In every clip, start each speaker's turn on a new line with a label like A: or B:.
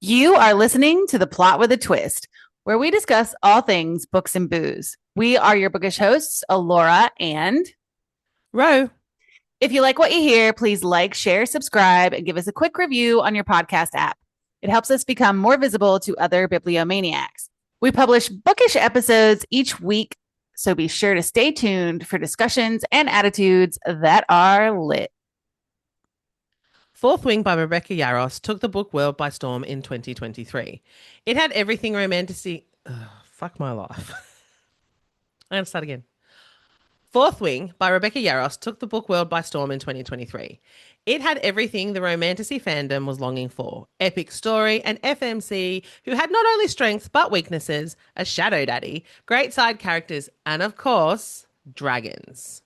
A: You are listening to The Plot with a Twist, where we discuss all things books and booze. We are your bookish hosts, Alora and
B: Ro.
A: If you like what you hear, please like, share, subscribe, and give us a quick review on your podcast app. It helps us become more visible to other bibliomaniacs. We publish bookish episodes each week, so be sure to stay tuned for discussions and attitudes that are lit.
B: Fourth Wing by Rebecca Yarros took the book world by storm in 2023. It had everything romantic. Fuck my life. I'm going to start again. Fourth Wing by Rebecca Yarros took the book world by storm in 2023. It had everything the romantasy fandom was longing for. Epic story, an FMC who had not only strengths but weaknesses, a shadow daddy, great side characters, and of course, dragons.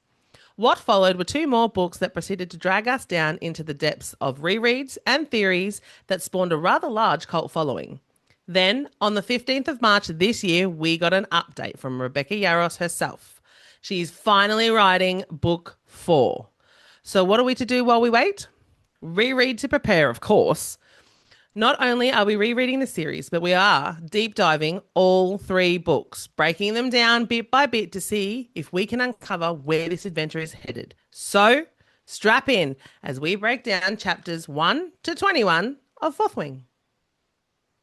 B: What followed were two more books that proceeded to drag us down into the depths of rereads and theories that spawned a rather large cult following. Then, on the 15th of March this year, we got an update from Rebecca Yarros herself. She's finally writing book 4. So what are we to do while we wait? Reread to prepare, of course. Not only are we rereading the series, but we are deep diving all 3 books, breaking them down bit by bit to see if we can uncover where this adventure is headed. So strap in as we break down chapters 1 to 21 of Fourth Wing.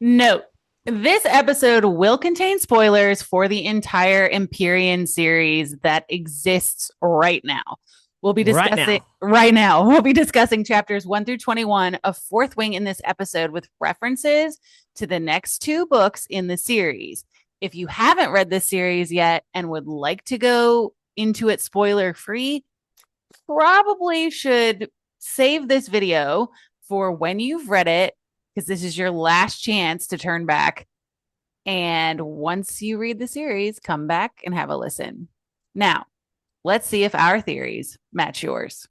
A: Note, this episode will contain spoilers for the entire Empyrean series that exists right now. We'll be discussing right now. We'll be discussing chapters 1 through 21 of Fourth Wing in this episode with references to the next 2 books in the series. If you haven't read this series yet and would like to go into it spoiler free, probably should save this video for when you've read it, because this is your last chance to turn back. And once you read the series, come back and have a listen. Now, let's see if our theories match yours.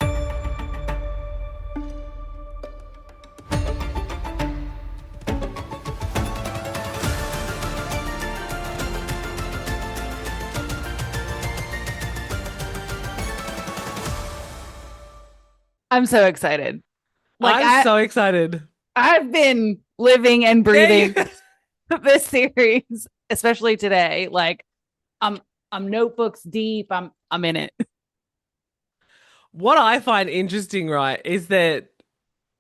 A: I'm so excited.
B: I'm so excited.
A: I've been living and breathing this series, especially today. Like, I'm notebooks deep. I'm in it.
B: What I find interesting, right, is that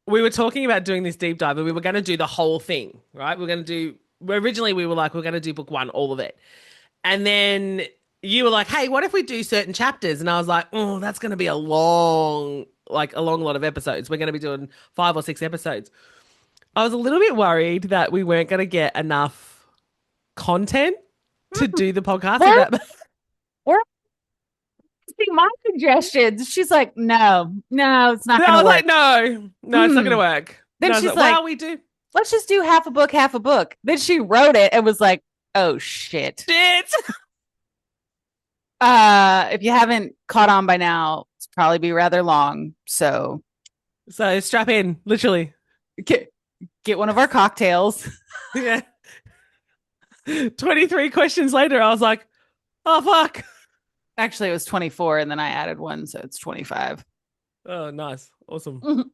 B: we were talking about doing this deep dive and we were going to do the whole thing, right? Originally we were like, we're going to do book 1, all of it. And then you were like, hey, what if we do certain chapters? And I was like, oh, that's going to be a long lot of episodes. We're going to be doing 5 or 6 episodes. I was a little bit worried that we weren't going to get enough content to do the podcast.
A: Or see my suggestions. She's like, no, it's not going to work.
B: I was like, no, it's not going to work.
A: Then she's like, well,
B: we do.
A: Let's just do half a book. Then she wrote it and was like, oh shit. If you haven't caught on by now, it's probably be rather long. So
B: strap in, literally.
A: Get one of our cocktails.
B: Yeah. 23 questions later, I was like, oh, fuck.
A: Actually, it was 24, and then I added one, so it's 25.
B: Oh, nice. Awesome.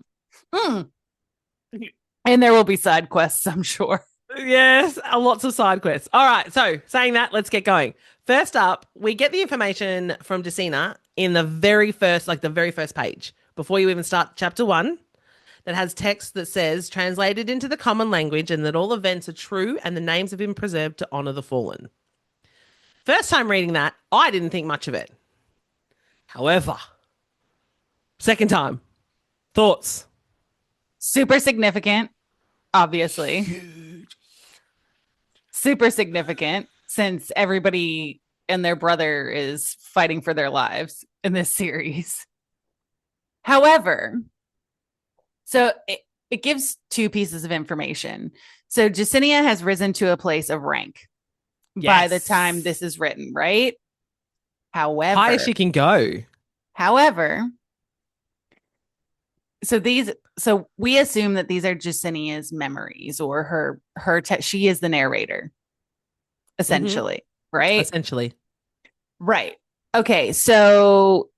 A: And there will be side quests, I'm sure.
B: Yes, lots of side quests. All right, so saying that, let's get going. First up, we get the information from Decina in the very first page, before you even start chapter 1. That has text that says, translated into the common language, and that all events are true and the names have been preserved to honor the fallen. First time reading that, I didn't think much of it. However, second time, thoughts?
A: Super significant, obviously.
B: Huge.
A: Super significant, since everybody and their brother is fighting for their lives in this series. However, so it gives 2 pieces of information. So Jacinia has risen to a place of rank by the time this is written, right? However,
B: high as she can go.
A: However, so we assume that these are Jacinia's memories, or she is the narrator, essentially, right?
B: Essentially.
A: Right. Okay, so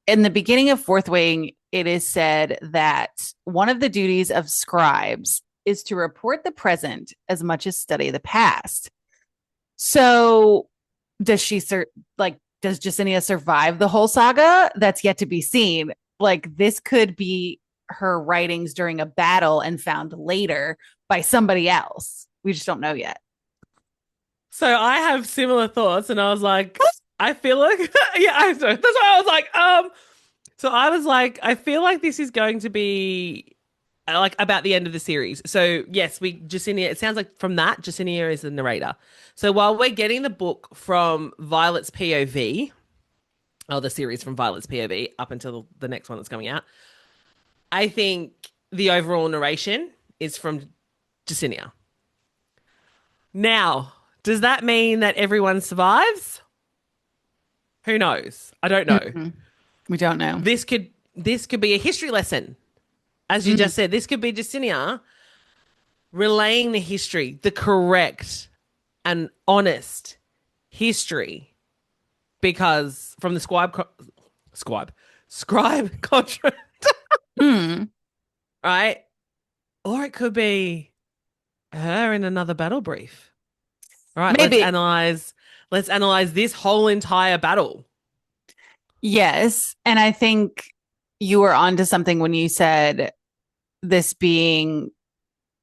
A: in the beginning of Fourth Wing, it is said that one of the duties of scribes is to report the present as much as study the past. So does does Justinia survive the whole saga? That's yet to be seen. Like, this could be her writings during a battle and found later by somebody else. We just don't know yet.
B: So I have similar thoughts, and I was like, I feel like, yeah, that's why I was like, so I was like, I feel like this is going to be like about the end of the series. So yes, Justinia, it sounds like from that, Justinia is the narrator. So while we're getting the book from Violet's POV, the series from Violet's POV up until the next one that's coming out, I think the overall narration is from Justinia. Now, does that mean that everyone survives? Who knows? I don't know.
A: Mm-hmm. We don't know.
B: This could be a history lesson. As you just said, this could be Justinia relaying the history, the correct and honest history, because from the scribe contract, right? Or it could be her in another battle brief. All right,
A: maybe.
B: Let's analyze this whole entire battle.
A: Yes, and I think you were onto something when you said this being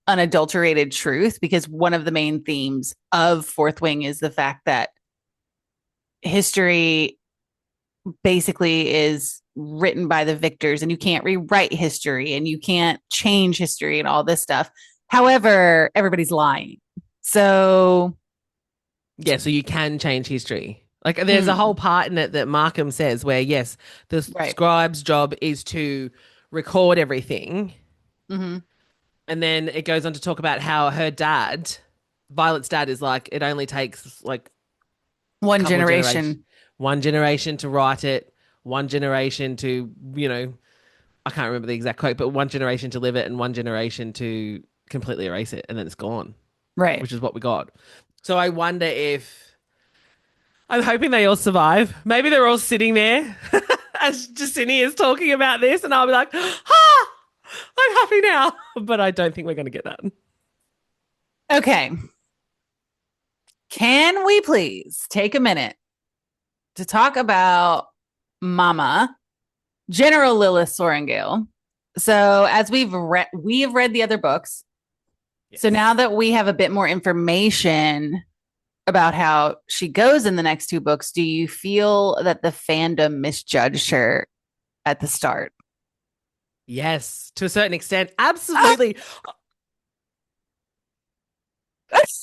A: unadulterated truth, because one of the main themes of Fourth Wing is the fact that history basically is written by the victors, and you can't rewrite history and you can't change history and all this stuff. However, everybody's lying. So
B: yeah, so you can change history. Like, there's a whole part in it that Markham says where, yes, the scribe's job is to record everything.
A: Mm-hmm.
B: And then it goes on to talk about how her dad, Violet's dad, is like, it only takes like
A: one generation
B: to write it, one generation to, I can't remember the exact quote, but one generation to live it and one generation to completely erase it, and then it's gone.
A: Right.
B: Which is what we got. So I wonder I'm hoping they all survive. Maybe they're all sitting there as Justinia is talking about this, and I'll be like, I'm happy now. But I don't think we're going to get that.
A: Okay. Can we please take a minute to talk about Mama, General Lilith Sorrengail? So as we have read the other books. Yes. So now that we have a bit more information about how she goes in the next two books, do you feel that the fandom misjudged her at the start?
B: Yes, to a certain extent. Absolutely.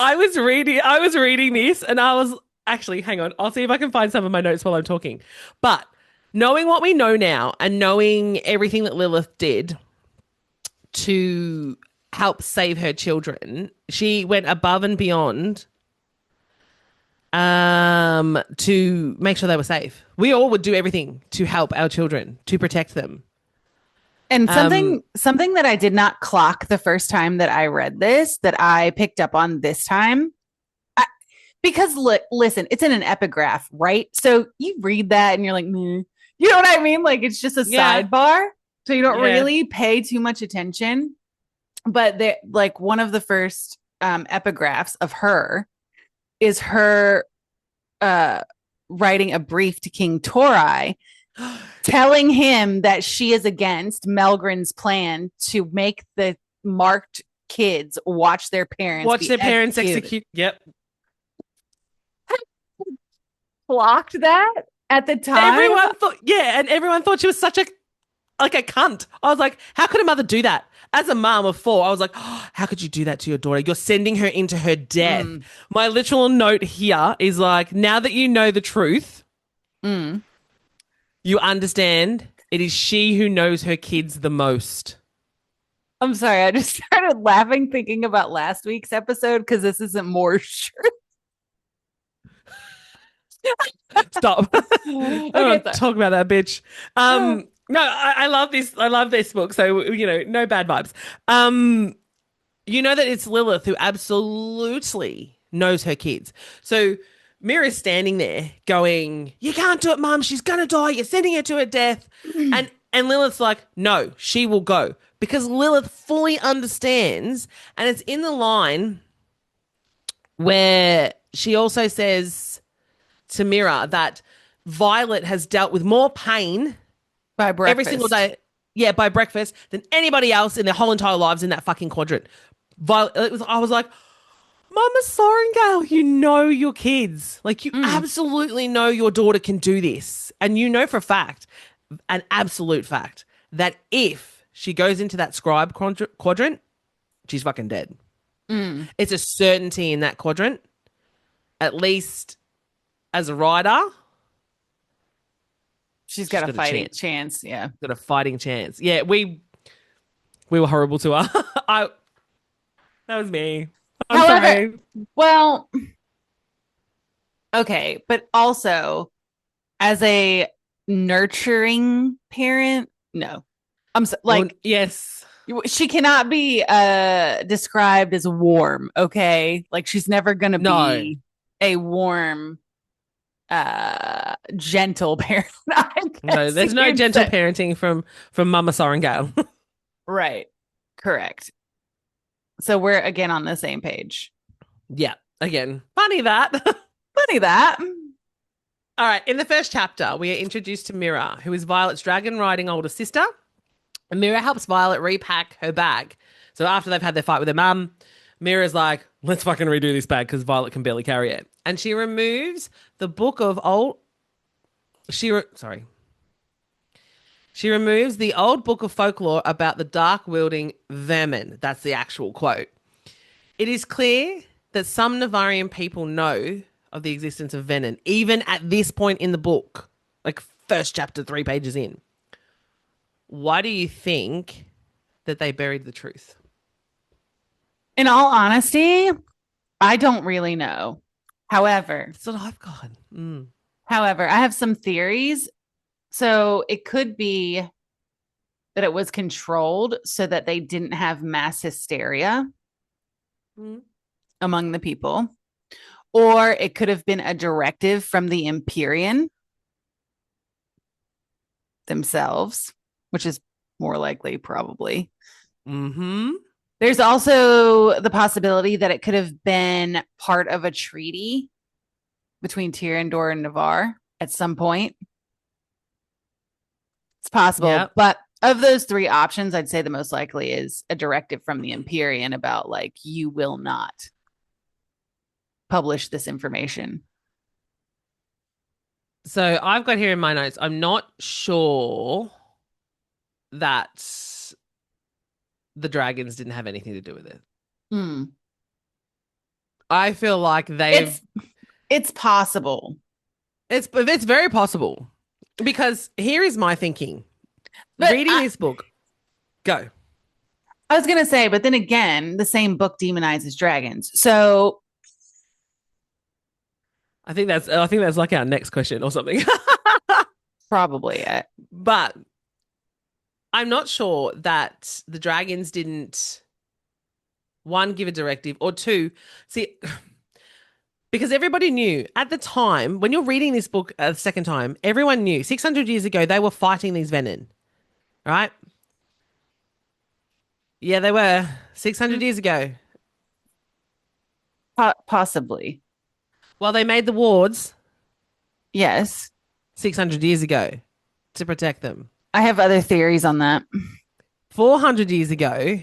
B: I was reading this, and I was actually, hang on, I'll see if I can find some of my notes while I'm talking. But knowing what we know now and knowing everything that Lilith did to help save her children, she went above and beyond to make sure they were safe. We all would do everything to help our children, to protect them.
A: And something that I did not clock the first time that I read this, that I picked up on this time, because listen, it's in an epigraph, right? So you read that and you're like, you know what I mean? Like, it's just a sidebar, so you don't really pay too much attention. But like, one of the first epigraphs of her is her writing a brief to King Torai, telling him that she is against Melgren's plan to make the marked kids watch their parents
B: execute. Yep.
A: Blocked that at the time.
B: Everyone thought she was such a cunt. I was like, how could a mother do that? As a mom of 4, I was like, how could you do that to your daughter? You're sending her into her death. My literal note here is like, now that you know the truth, you understand it is she who knows her kids the most.
A: I'm sorry. I just started laughing thinking about last week's episode, because this isn't more sure.
B: Stop. I don't talk about that bitch. No, I love this. I love this book. So, no bad vibes. You know that it's Lilith who absolutely knows her kids. So Mira's standing there going, you can't do it, Mum. She's going to die. You're sending her to her death. And And Lilith's like, no, she will go. Because Lilith fully understands, and it's in the line where she also says to Mira that Violet has dealt with more pain
A: By
B: every single
A: breakfast.
B: day, yeah, by breakfast, than anybody else in their whole entire lives in that fucking quadrant. Violet, I was like, Mama Sorrengail, you know your kids. Like, you absolutely know your daughter can do this. And you know for a fact, an absolute fact, that if she goes into that scribe quadrant, she's fucking dead. It's a certainty in that quadrant, at least as a rider.
A: She's got a fighting chance. Yeah.
B: Got a fighting chance. Yeah, we were horrible to her. That was me. I'm sorry.
A: Well, okay, but also as a nurturing parent, no.
B: Yes.
A: She cannot be described as warm, okay? Like she's never going to be a warm gentle parent.
B: No, there's no gentle parenting from Mama Sorrengail.
A: Right. Correct. So we're again on the same page.
B: Yeah. Again, funny that.
A: Funny that.
B: All right. In the first chapter, we are introduced to Mira, who is Violet's dragon riding older sister. And Mira helps Violet repack her bag. So after they've had their fight with their mum, Mira's like, let's fucking redo this bag because Violet can barely carry it. And she removes the book of old... She removes the old book of folklore about the dark-wielding Venin. That's the actual quote. It is clear that some Navarian people know of the existence of Venin, even at this point in the book, like first chapter, 3 pages in. Why do you think that they buried the truth?
A: In all honesty, I don't really know. However,
B: that's what I've got.
A: However, I have some theories. So it could be that it was controlled so that they didn't have mass hysteria among the people. Or it could have been a directive from the Empyrean themselves, which is more likely, probably. There's also the possibility that it could have been part of a treaty between Tyrrendor and Navarre at some point. It's possible, but of those 3 options, I'd say the most likely is a directive from the Empyrean about like, you will not publish this information.
B: So I've got here in my notes, I'm not sure that the dragons didn't have anything to do with it. I feel like
A: it's possible.
B: It's very possible. Because here is my thinking. Reading this book. Go.
A: I was going to say, but then again, the same book demonizes dragons. So
B: I think that's like our next question or something.
A: Probably.
B: But I'm not sure that the dragons didn't, 1, give a directive, or 2, see... Because everybody knew at the time, when you're reading this book a second time, everyone knew 600 years ago they were fighting these Venin, right? Yeah, they were 600 years ago.
A: Possibly.
B: Well, they made the wards.
A: Yes.
B: 600 years ago to protect them.
A: I have other theories on that.
B: 400 years ago,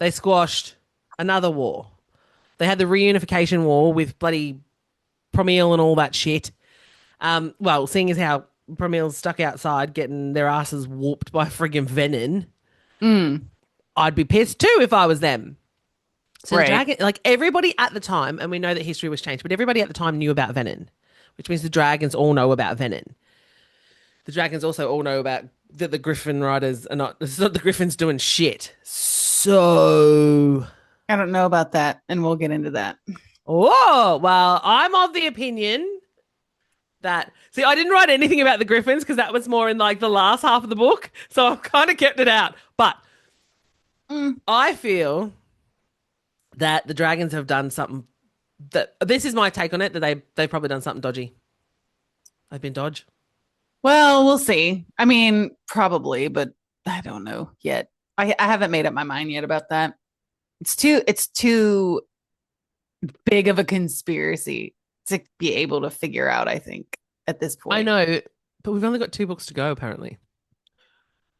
B: they squashed another war. They had the reunification war with bloody Promil and all that shit. Well, seeing as how Promil's stuck outside getting their asses whooped by friggin' Venin, I'd be pissed too if I was them. So the dragon, like everybody at the time, and we know that history was changed, but everybody at the time knew about Venin, which means the dragons all know about Venin. The dragons also all know about that the Griffin riders are not. It's not the Griffins doing shit. So
A: I don't know about that, and we'll get into that.
B: Oh, well, I'm of the opinion that... See, I didn't write anything about the Griffins because that was more in, like, the last half of the book, so I've kind of kept it out. But I feel that the dragons have done something that... This is my take on it, that they've probably done something dodgy. They've been dodge.
A: Well, we'll see. I mean, probably, but I don't know yet. I haven't made up my mind yet about that. It's too big of a conspiracy to be able to figure out, I think, at this
B: I
A: point.
B: know, but we've only got 2 books to go, apparently.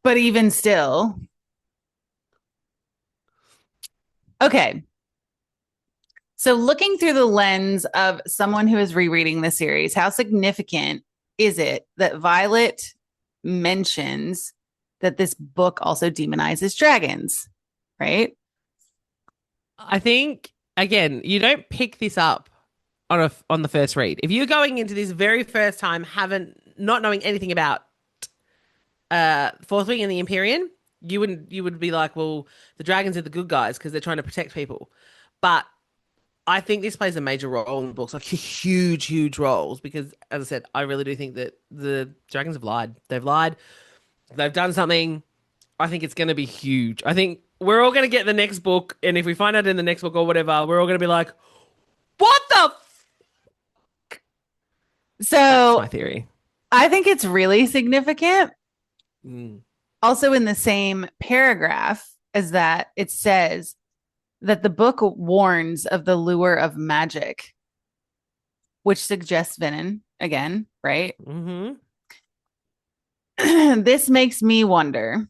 A: But even still, okay. So, looking through the lens of someone who is rereading the series, how significant is it that Violet mentions that this book also demonizes dragons, right?
B: I think, again, you don't pick this up on the first read. If you're going into this very first time, not knowing anything about Fourth Wing and the Empyrean, you would be like, well, the dragons are the good guys because they're trying to protect people. But I think this plays a major role in the books, like huge, huge roles, because as I said, I really do think that the dragons have lied. They've lied. They've done something. I think it's going to be huge. I think we're all going to get the next book, and if we find out in the next book or whatever, we're all going to be like, what the That's my
A: So,
B: theory.
A: I think it's really significant.
B: Mm.
A: Also, in the same paragraph as that, it says that the book warns of the lure of magic, which suggests Venin again, right?
B: Mm-hmm.
A: This makes me wonder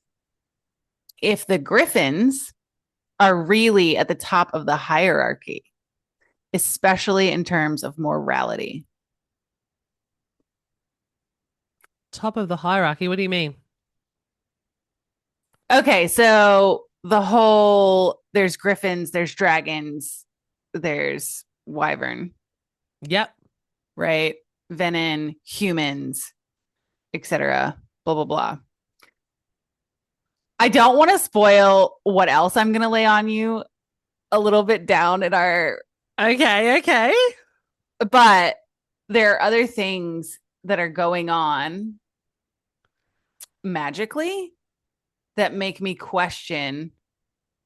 A: if the Griffins are really at the top of the hierarchy, especially in terms of morality.
B: Top of the hierarchy. What do you mean?
A: Okay, so the whole there's Griffins, there's dragons, there's Wyvern,
B: Yep.
A: right? Venin, humans, etc. Blah blah blah. I don't want to spoil what else I'm going to lay on you a little bit down in our,
B: Okay. Okay.
A: but there are other things that are going on magically that make me question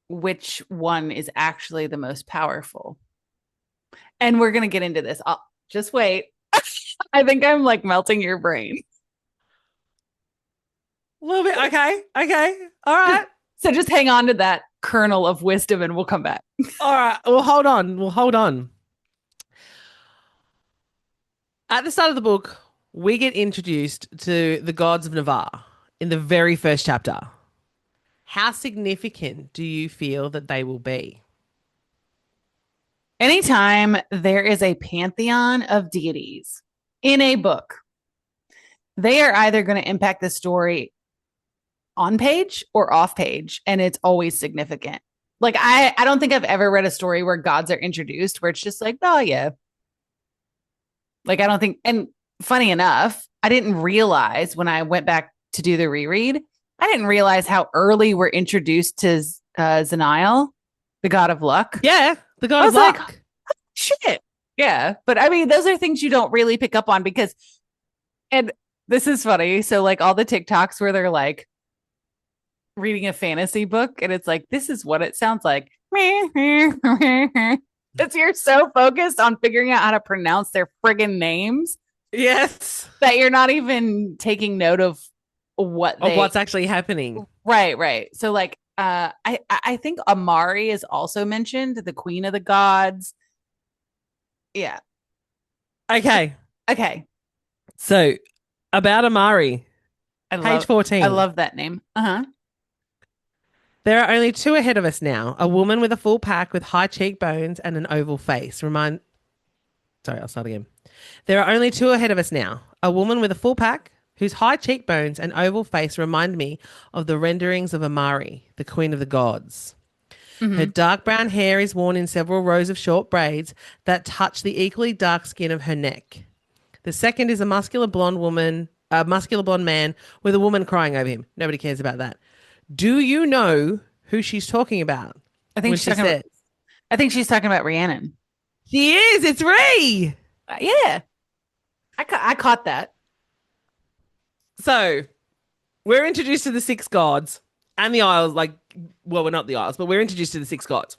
A: which one is actually the most powerful. And we're going to get into this. I'll just wait. I think I'm like melting your brain.
B: A little bit. Okay. Okay. All right.
A: So just hang on to that kernel of wisdom and we'll come back.
B: All right. Well, hold on. Well, hold on. At the start of the book, we get introduced to the gods of Navarre in the very first chapter. How significant do you feel that they will be?
A: Anytime there is a pantheon of deities in a book, they are either going to impact the story on page or off page, and it's always significant. Like I don't think I've ever read a story where gods are introduced where it's just like, oh yeah. Like I don't think, and funny enough, I didn't realize when I went back to do the reread, I didn't realize how early we're introduced to Zanail, the god of luck.
B: Yeah, the god
A: I
B: of
A: was like,
B: luck.
A: shit. Yeah. But I mean, those are things you don't really pick up on because, and this is funny. So, like, all the TikToks where they're like reading a fantasy book and it's like, this is what it sounds like. It's you're so focused on figuring out how to pronounce their friggin' names
B: Yes.
A: that you're not even taking note of
B: what's actually happening.
A: Right. So, like, I think Amari is also mentioned, the queen of the gods. Yeah.
B: Okay.
A: Okay.
B: So, about Amari, page 14.
A: I love that name. Uh-huh.
B: There are only 2 ahead of us now. A woman with a full pack with high cheekbones and an oval face. Sorry, I'll start again. There are only 2 ahead of us now. A woman with a full pack whose high cheekbones and oval face remind me of the renderings of Amari, the queen of the gods. Mm-hmm. Her dark brown hair is worn in several rows of short braids that touch the equally dark skin of her neck. The second is a muscular blonde man with a woman crying over him. Nobody cares about that. Do you know who she's talking about?
A: I think she's talking about Rhiannon.
B: She is. It's Ree.
A: Yeah. I caught that.
B: So, we're introduced to the 6 gods and the Isles. Well, we're not the Isles, but we're introduced to the 6 gods.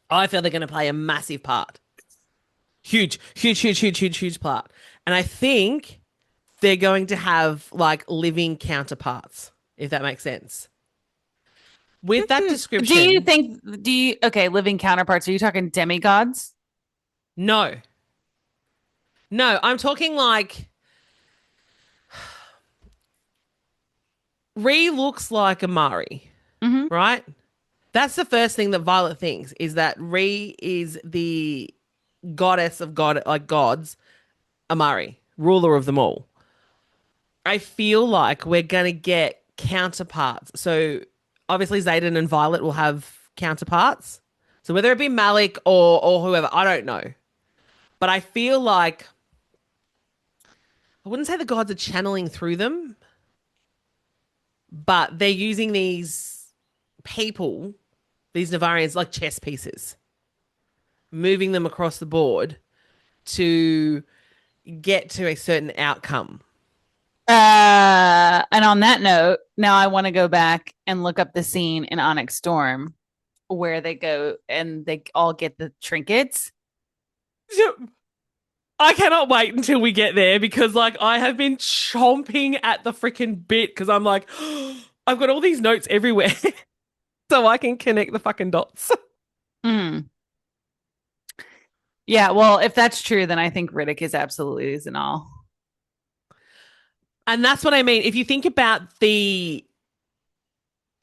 B: I feel they're going to play a massive part. Huge part. And I think they're going to have like living counterparts, if that makes sense. With that description.
A: Okay, living counterparts, are you talking demigods?
B: No. No, I'm talking like Ree looks like Amari, right? That's the first thing that Violet thinks, is that Ree is the goddess of gods, Amari, ruler of them all. I feel like we're going to get counterparts. So obviously Xaden and Violet will have counterparts. So whether it be Malik or whoever, I don't know. But I feel like, I wouldn't say the gods are channeling through them, but they're using these people, these Navarians, like chess pieces, moving them across the board to get to a certain outcome.
A: And on that note, now I want to go back and look up the scene in Onyx Storm where they go and they all get the trinkets.
B: I cannot wait until we get there, because like I have been chomping at the freaking bit, because I'm like, I've got all these notes everywhere so I can connect the fucking dots.
A: Yeah, well, if that's true, then I think Riddick is absolutely Zanal.
B: And that's what I mean. If you think about the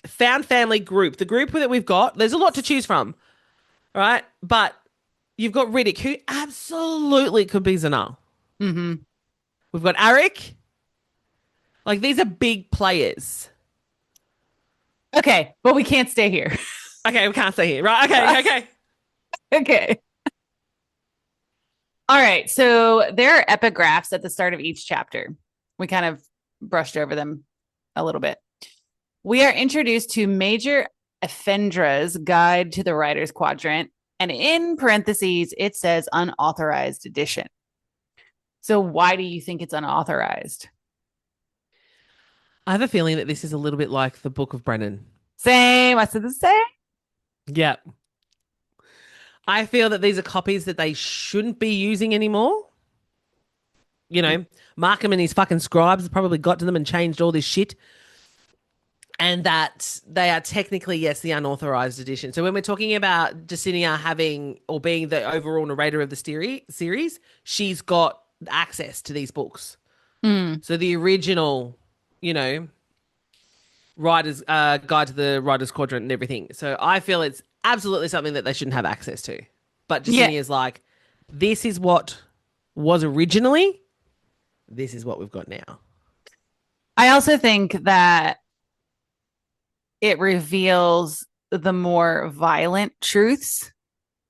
B: found family group, the group that we've got, there's a lot to choose from, right? But you've got Riddick, who absolutely could be Zanal. We've got Arik. Like, these are big players.
A: Okay, but we can't stay here.
B: Okay, we can't stay here. Right, okay.
A: Okay. All right, so there are epigraphs at the start of each chapter. We kind of brushed over them a little bit. We are introduced to Major Effendra's Guide to the Riders Quadrant, and in parentheses, it says unauthorized edition. So why do you think it's unauthorized?
B: I have a feeling that this is a little bit like the Book of Brennan.
A: Same. I said the same.
B: Yeah. I feel that these are copies that they shouldn't be using anymore. You know, Markham and his fucking scribes have probably got to them and changed all this shit. And that they are technically, yes, the unauthorized edition. So when we're talking about Jacinia having or being the overall narrator of the series, she's got access to these books. So the original, you know, Riders Guide to the Riders Quadrant and everything. So I feel it's absolutely something that they shouldn't have access to. But Jacinia's like, this is what was originally. This is what we've got now.
A: I also think that it reveals the more violent truths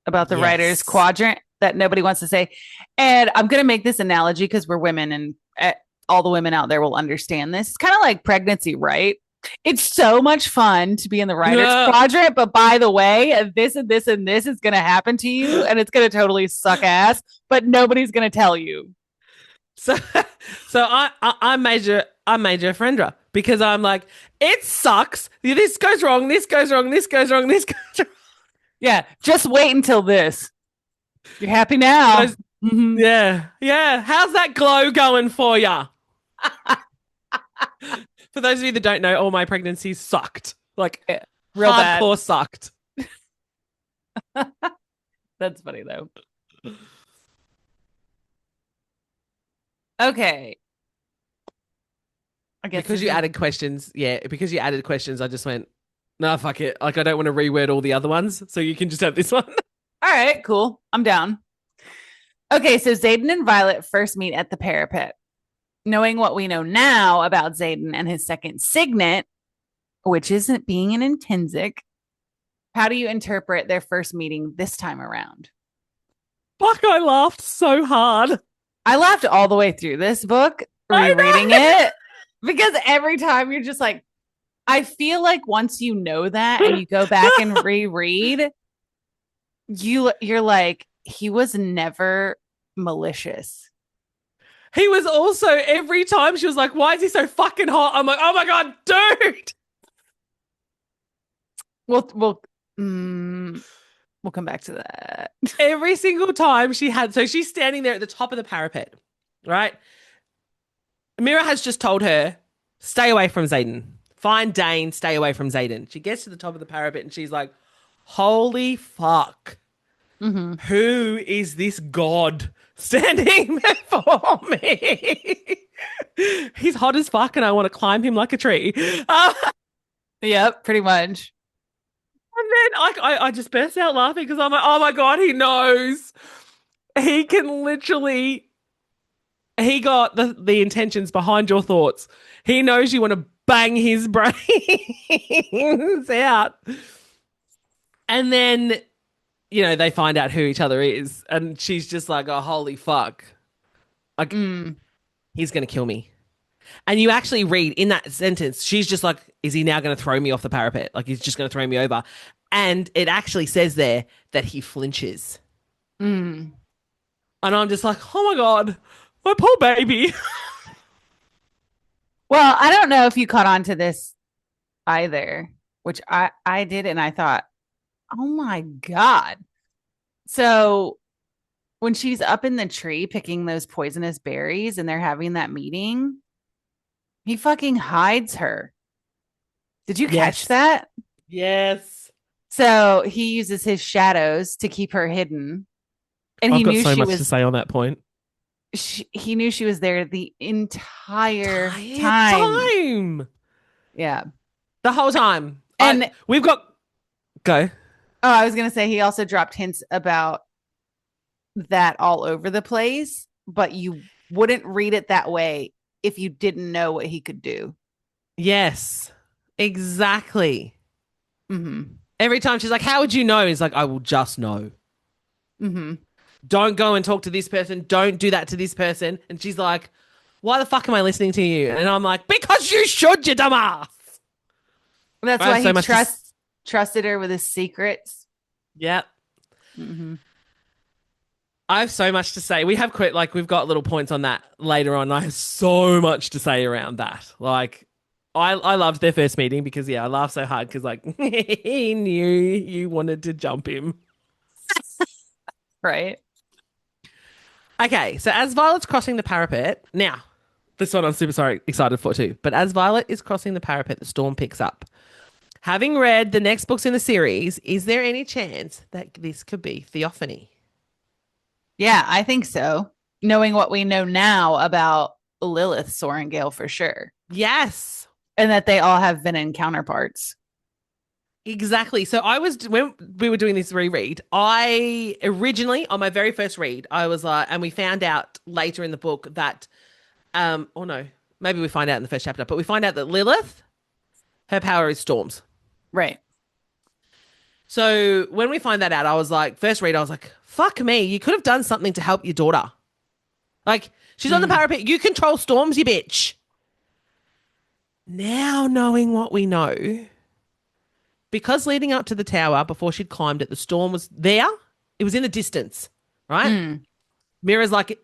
A: about the Riders Quadrant that nobody wants to say. And I'm going to make this analogy because we're women and all the women out there will understand this. It's kind of like pregnancy, right? It's so much fun to be in the Riders Quadrant, but by the way, this and this and this is going to happen to you, and it's going to totally suck ass, but nobody's going to tell you.
B: So I'm Major Frendra, because I'm like, it sucks. This goes wrong. This goes wrong. This goes wrong. This goes wrong.
A: Yeah, just wait until this. You're happy now.
B: Yeah. How's that glow going for ya? For those of you that don't know, all my pregnancies sucked. Like,
A: real
B: hardcore
A: bad.
B: Sucked.
A: That's funny, though. Okay. I guess
B: because you added questions. Yeah, because you added questions, I just went, no, fuck it. Like, I don't want to reword all the other ones, so you can just have this one.
A: All right, cool. I'm down. Okay, so Xaden and Violet first meet at the Parapet. Knowing what we know now about Xaden and his second signet, which isn't being an intrinsic, how do you interpret their first meeting this time around?
B: Fuck, I laughed so hard.
A: I laughed all the way through this book, rereading it, because every time you're just like, I feel like once you know that and you go back and reread, you're like, he was never malicious.
B: He was also, every time she was like, why is he so fucking hot? I'm like, oh my God, dude.
A: We'll come back to that.
B: Every single time she's standing there at the top of the parapet, right? Mira has just told her, stay away from Xaden. Find Dain, stay away from Xaden. She gets to the top of the parapet and she's like, holy fuck.
A: Mm-hmm.
B: Who is this god standing before me? He's hot as fuck and I want to climb him like a tree.
A: Yep, pretty much.
B: And then I just burst out laughing because I'm like, oh my God, he knows. He can literally, he got the intentions behind your thoughts. He knows you want to bang his brains out. And then, they find out who each other is. And she's just like, oh, holy fuck. Like, he's going to kill me. And you actually read in that sentence, she's just like, is he now going to throw me off the parapet? Like, he's just going to throw me over. And it actually says there that he flinches.
A: Mm.
B: And I'm just like, oh my God, my poor baby.
A: Well, I don't know if you caught on to this either, which I did. And I thought, oh my God. So when she's up in the tree picking those poisonous berries and they're having that meeting, he fucking hides her. Did you catch that?
B: Yes.
A: So he uses his shadows to keep her hidden. And
B: I've
A: he
B: got
A: knew
B: so
A: she
B: much
A: was
B: to say on that point.
A: he knew she was there the entire time.
B: Time.
A: Yeah.
B: The whole time.
A: And
B: we've got go.
A: Oh, I was gonna say he also dropped hints about that all over the place, but you wouldn't read it that way if you didn't know what he could do.
B: Yes. Exactly.
A: Mm-hmm.
B: Every time she's like, how would you know? He's like, I will just know.
A: Mm-hmm.
B: Don't go and talk to this person. Don't do that to this person. And she's like, why the fuck am I listening to you? And I'm like, because you should, you dumbass.
A: That's why he trusted her with his secrets.
B: Yep.
A: Mm-hmm.
B: I have so much to say. We've got little points on that later on. I have so much to say around that. Like, I loved their first meeting because, I laughed so hard because, like, he knew you wanted to jump him.
A: Right.
B: Okay, so as Violet's crossing the parapet, now, this one I'm super excited for too, but as Violet is crossing the parapet, the storm picks up. Having read the next books in the series, is there any chance that this could be Theophanie?
A: Yeah, I think so. Knowing what we know now about Lilith Sorrengail for sure.
B: Yes.
A: And that they all have Venin counterparts.
B: Exactly. So when we were doing this reread, I originally, on my very first read, I was like, and we found out later in the book that, or no, maybe we find out in the first chapter, but we find out that Lilith, her power is storms.
A: Right.
B: So when we find that out, I was like, first read, I was like, fuck me, you could have done something to help your daughter. Like, she's on the parapet, you control storms, you bitch. Now knowing what we know, because leading up to the tower, before she'd climbed it, the storm was there. It was in the distance, right? Mira's like,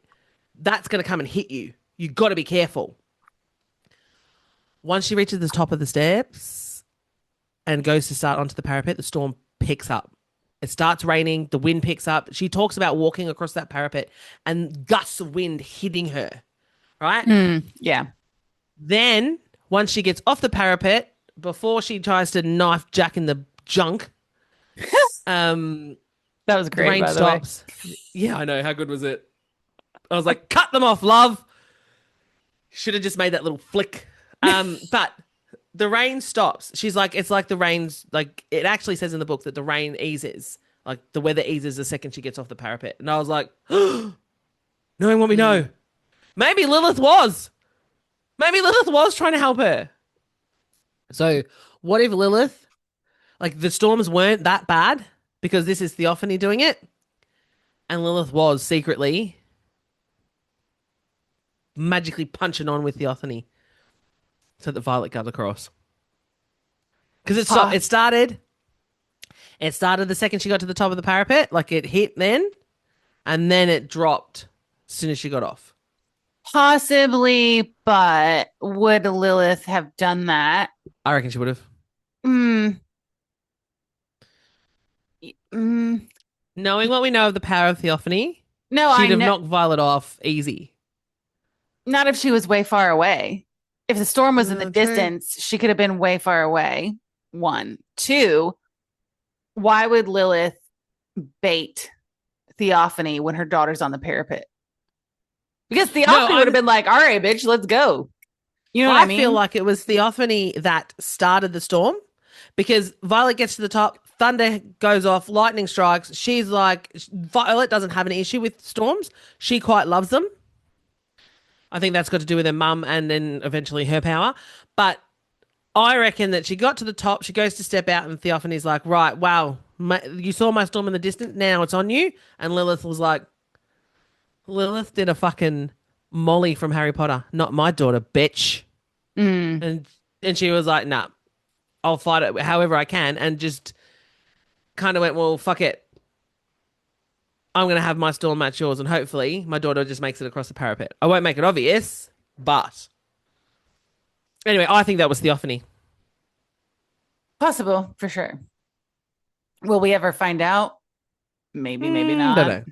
B: that's going to come and hit you. You got to be careful. Once she reaches the top of the steps and goes to start onto the parapet, the storm picks up. It starts raining. The wind picks up. She talks about walking across that parapet and gusts of wind hitting her, right?
A: Yeah.
B: Then, once she gets off the parapet, before she tries to knife Jack in the junk,
A: that was great.
B: The rain stops. Yeah, I know. How good was it? I was like, cut them off, love. Should have just made that little flick. But the rain stops. She's like, it's like the rain's like, it actually says in the book that the rain eases. Like the weather eases the second she gets off the parapet. And I was like, knowing what we know, maybe Lilith was trying to help her. So what if Lilith, like the storms weren't that bad because this is Theophanie doing it, and Lilith was secretly magically punching on with Theophanie so that Violet got across. Because it started the second she got to the top of the parapet, like it hit then, and then it dropped as soon as she got off.
A: Possibly, but would Lilith have done that?
B: I reckon she would have. Knowing what we know of the power of Theophany,
A: no,
B: she'd have knocked Violet off easy.
A: Not if she was way far away. If the storm was in the
B: True.
A: distance, she could have been way far away. One. Two, why would Lilith bait Theophany when her daughter's on the parapet? Because Theophany would have been like, all right, bitch, let's go. You know what I mean?
B: I feel like it was Theophany that started the storm because Violet gets to the top, thunder goes off, lightning strikes. She's like, Violet doesn't have an issue with storms. She quite loves them. I think that's got to do with her mum and then eventually her power. But I reckon that she got to the top, she goes to step out, and Theophany's like, right, wow, you saw my storm in the distance, now it's on you. And Lilith was like, Lilith did a fucking Molly from Harry Potter, not my daughter, bitch. And she was like, nah, I'll fight it however I can, and just kind of went, well, fuck it. I'm going to have my storm match yours, and hopefully my daughter just makes it across the parapet. I won't make it obvious, but anyway, I think that was Theophany.
A: Possible, for sure. Will we ever find out? Maybe, maybe not.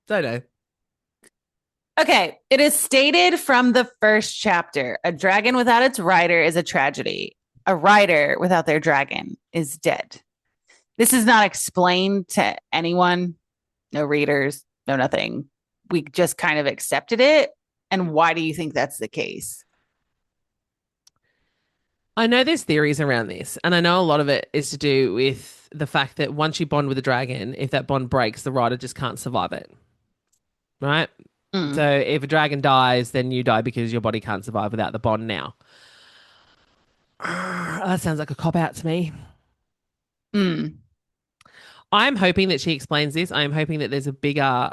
B: Don't know.
A: Okay, it is stated from the first chapter, a dragon without its rider is a tragedy. A rider without their dragon is dead. This is not explained to anyone. No readers, no nothing. We just kind of accepted it. And why do you think that's the case?
B: I know there's theories around this, and I know a lot of it is to do with the fact that once you bond with a dragon, if that bond breaks, the rider just can't survive it. Right? So if a dragon dies, then you die because your body can't survive without the bond now. That sounds like a cop-out to me. I'm hoping that she explains this. I'm hoping that there's a bigger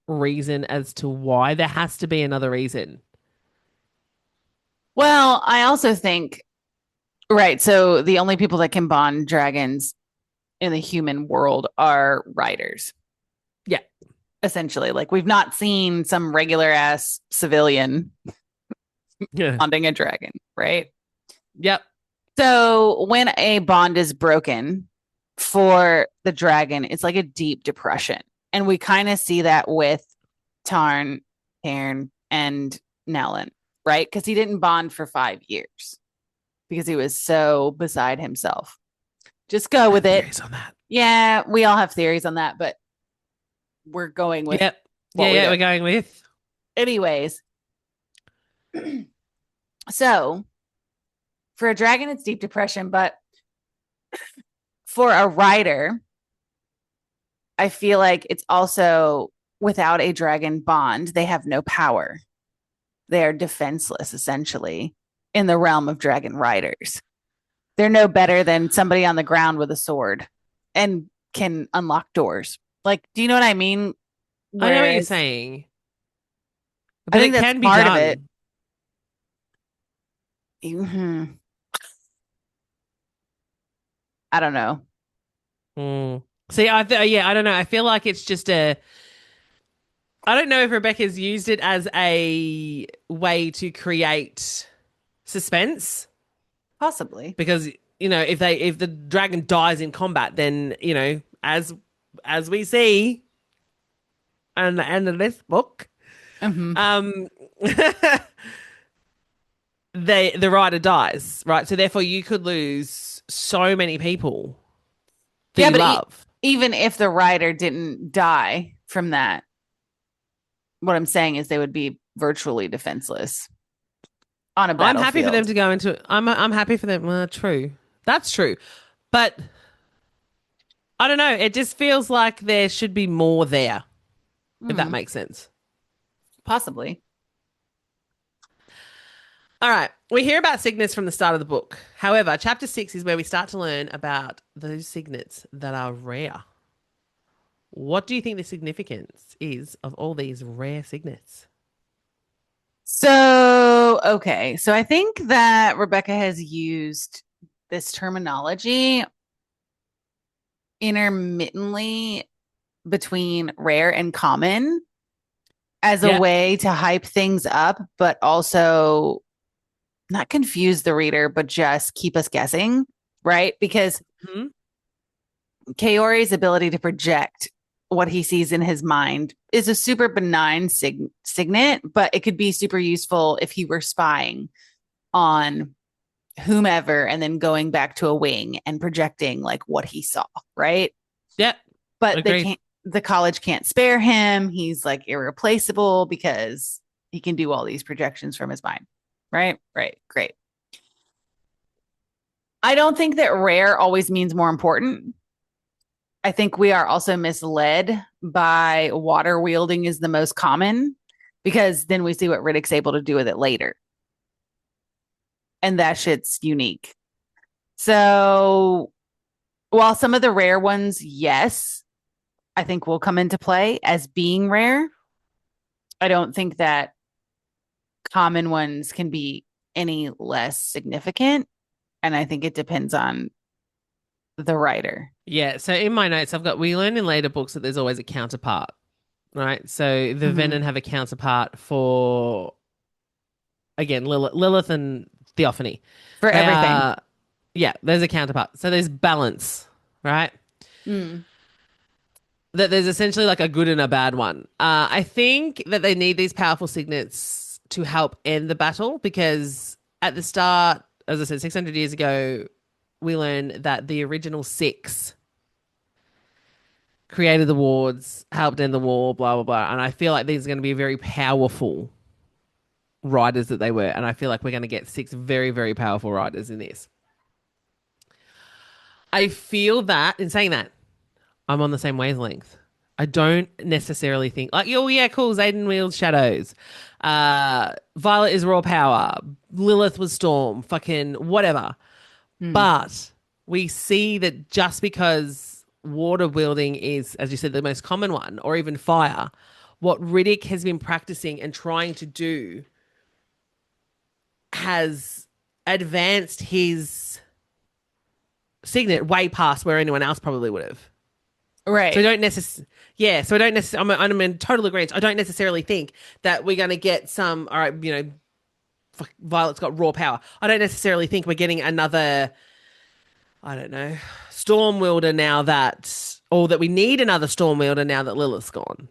B: reason as to why. There has to be another reason.
A: Well, I also think, right, so the only people that can bond dragons in the human world are riders.
B: Yeah.
A: Essentially. Like, we've not seen some regular ass civilian bonding a dragon, right?
B: Yep.
A: So when a bond is broken for the dragon, it's like a deep depression. And we kind of see that with Tarn, Cairn, and Naolin, right? Because he didn't bond for 5 years because he was so beside himself. Just go with it.
B: Theories on that.
A: Yeah, we all have theories on that, but we're going with
B: we're going with.
A: Anyways. So for a dragon, it's deep depression, but for a rider, I feel like it's also without a dragon bond, they have no power. They are defenseless, essentially, in the realm of dragon riders. They're no better than somebody on the ground with a sword and can unlock doors. Like, do you know what I mean?
B: I know what you're saying. But
A: I think
B: it can be part of it. I don't know. See, I don't know. I feel like it's just I don't know if Rebecca's used it as a way to create suspense.
A: Possibly.
B: Because, if the dragon dies in combat, then, as we see at the end of this book, the rider dies, right? So therefore you could lose so many people that you love.
A: Even if the rider didn't die from that, what I'm saying is they would be virtually defenseless on a battlefield.
B: I'm happy for them to go into. I'm happy for them. Well, true, that's true, but I don't know. It just feels like there should be more there, if that makes sense.
A: Possibly.
B: All right. We hear about signets from the start of the book. However, chapter 6 is where we start to learn about those signets that are rare. What do you think the significance is of all these rare signets?
A: So, okay. So I think that Rebecca has used this terminology intermittently between rare and common as a way to hype things up, but also not confuse the reader, but just keep us guessing, right? Because Kaori's ability to project what he sees in his mind is a super benign signet, but it could be super useful if he were spying on whomever and then going back to a wing and projecting like what he saw, right?
B: Yep.
A: But they
B: Agreed.
A: can't, the college can't spare him. He's like irreplaceable because he can do all these projections from his mind. Right? Right. Great. I don't think that rare always means more important. I think we are also misled by water wielding is the most common because then we see what Riddick's able to do with it later. And that shit's unique. So while some of the rare ones, yes, I think will come into play as being rare, I don't think that common ones can be any less significant. And I think it depends on the writer.
B: Yeah. So in my notes, I've got we learn in later books that there's always a counterpart, right? So the Venin have a counterpart for, again, Lilith and Theophany.
A: For everything.
B: Yeah, there's a counterpart. So there's balance, right?
A: Mm.
B: That there's essentially like a good and a bad one. I think that they need these powerful signets to help end the battle because at the start, as I said, 600 years ago, we learned that the original six created the wards, helped end the war, blah, blah, blah. And I feel like these are going to be very powerful riders that they were. And I feel like we're going to get six very, very powerful riders in this. I feel that, in saying that, I'm on the same wavelength. I don't necessarily think, like, oh, yeah, cool, Xaden wields shadows. Violet is raw power. Lilith was storm. Fucking whatever. But we see that just because water wielding is, as you said, the most common one, or even fire, what Riddick has been practicing and trying to do has advanced his signet way past where anyone else probably would have.
A: Right.
B: So I don't necessarily, yeah. So I don't necessarily. I'm in total agreement. I don't necessarily think that we're going to get some. All right, you know, Violet's got raw power. I don't necessarily think we're getting another. I don't know, storm wielder now that, or that we need another storm wielder now that Lilith's gone.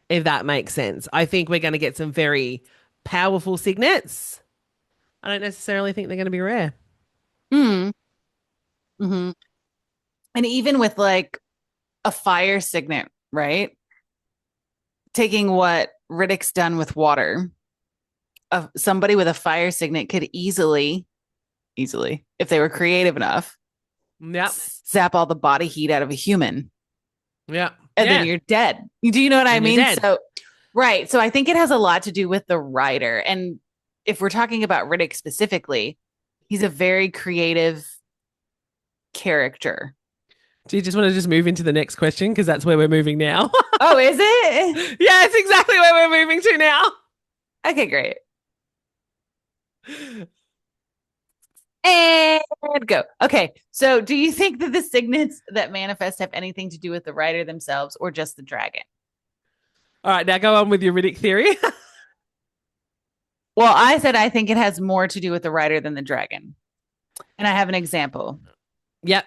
B: If that makes sense, I think we're going to get some very powerful signets. I don't necessarily think they're going to be rare.
A: And even with like a fire signet, right? Taking what Riddick's done with water, somebody with a fire signet could easily, if they were creative enough, zap all the body heat out of a human.
B: Yeah.
A: And then you're dead. Do you know what I mean?
B: So,
A: right. So I think it has a lot to do with the writer. And if we're talking about Riddick specifically, he's a very creative character.
B: Do you just want to just move into the next question? Because that's where we're moving now.
A: Oh, is it?
B: Yeah, it's exactly where we're moving to now.
A: Okay, great. And go. Okay. So do you think that the signets that manifest have anything to do with the writer themselves or just the dragon?
B: All right, now go on with your Riddick theory.
A: Well, I said I think it has more to do with the writer than the dragon. And I have an example.
B: Yep.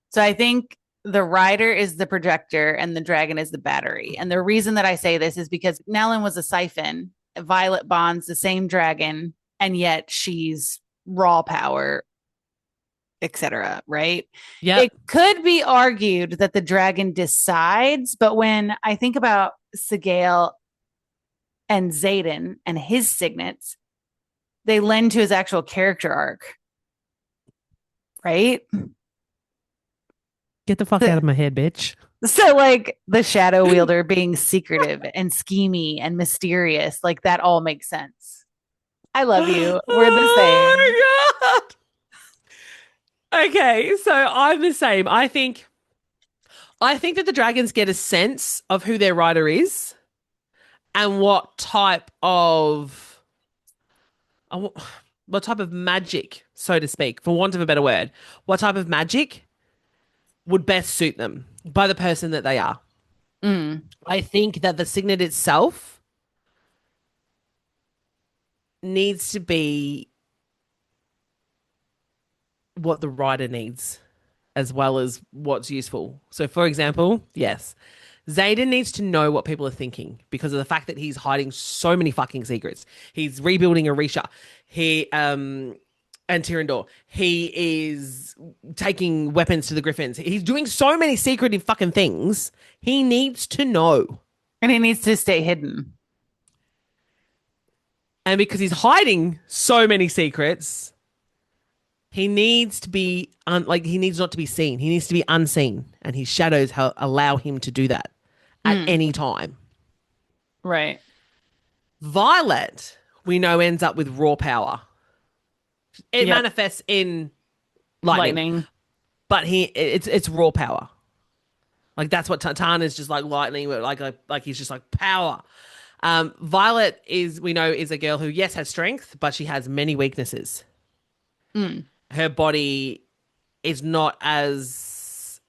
A: So I think the rider is the projector and the dragon is the battery. And the reason that I say this is because Naolin was a siphon. Violet bonds the same dragon, and yet she's raw power, etc. Right?
B: Yeah.
A: It could be argued that the dragon decides, but when I think about Sorrengail and Xaden and his signets, they lend to his actual character arc. Right?
B: Get the fuck out of my head, bitch.
A: So, like, the shadow wielder being secretive and schemy and mysterious, like, that all makes sense. I love you. We're the same.
B: Oh my God. Okay, so I'm the same. I think that the dragons get a sense of who their rider is and what type of magic, so to speak, for want of a better word, what type of magic would best suit them by the person that they are. I think that the signet itself needs to be what the writer needs as well as what's useful. So, for example, yes, Xaden needs to know what people are thinking because of the fact that he's hiding so many fucking secrets. He's rebuilding Orisha. And Tyrandor. He is taking weapons to the Griffins. He's doing so many secretive fucking things. He needs to know.
A: And he needs to stay hidden.
B: And because he's hiding so many secrets, he needs to be he needs not to be seen. He needs to be unseen. And his shadows allow him to do that at any time.
A: Right.
B: Violet, we know, ends up with raw power. It manifests in lightning. But it's raw power. Like that's what Tana's just like lightning, like he's just like power. Violet is a girl who, yes, has strength, but she has many weaknesses. Her body is not as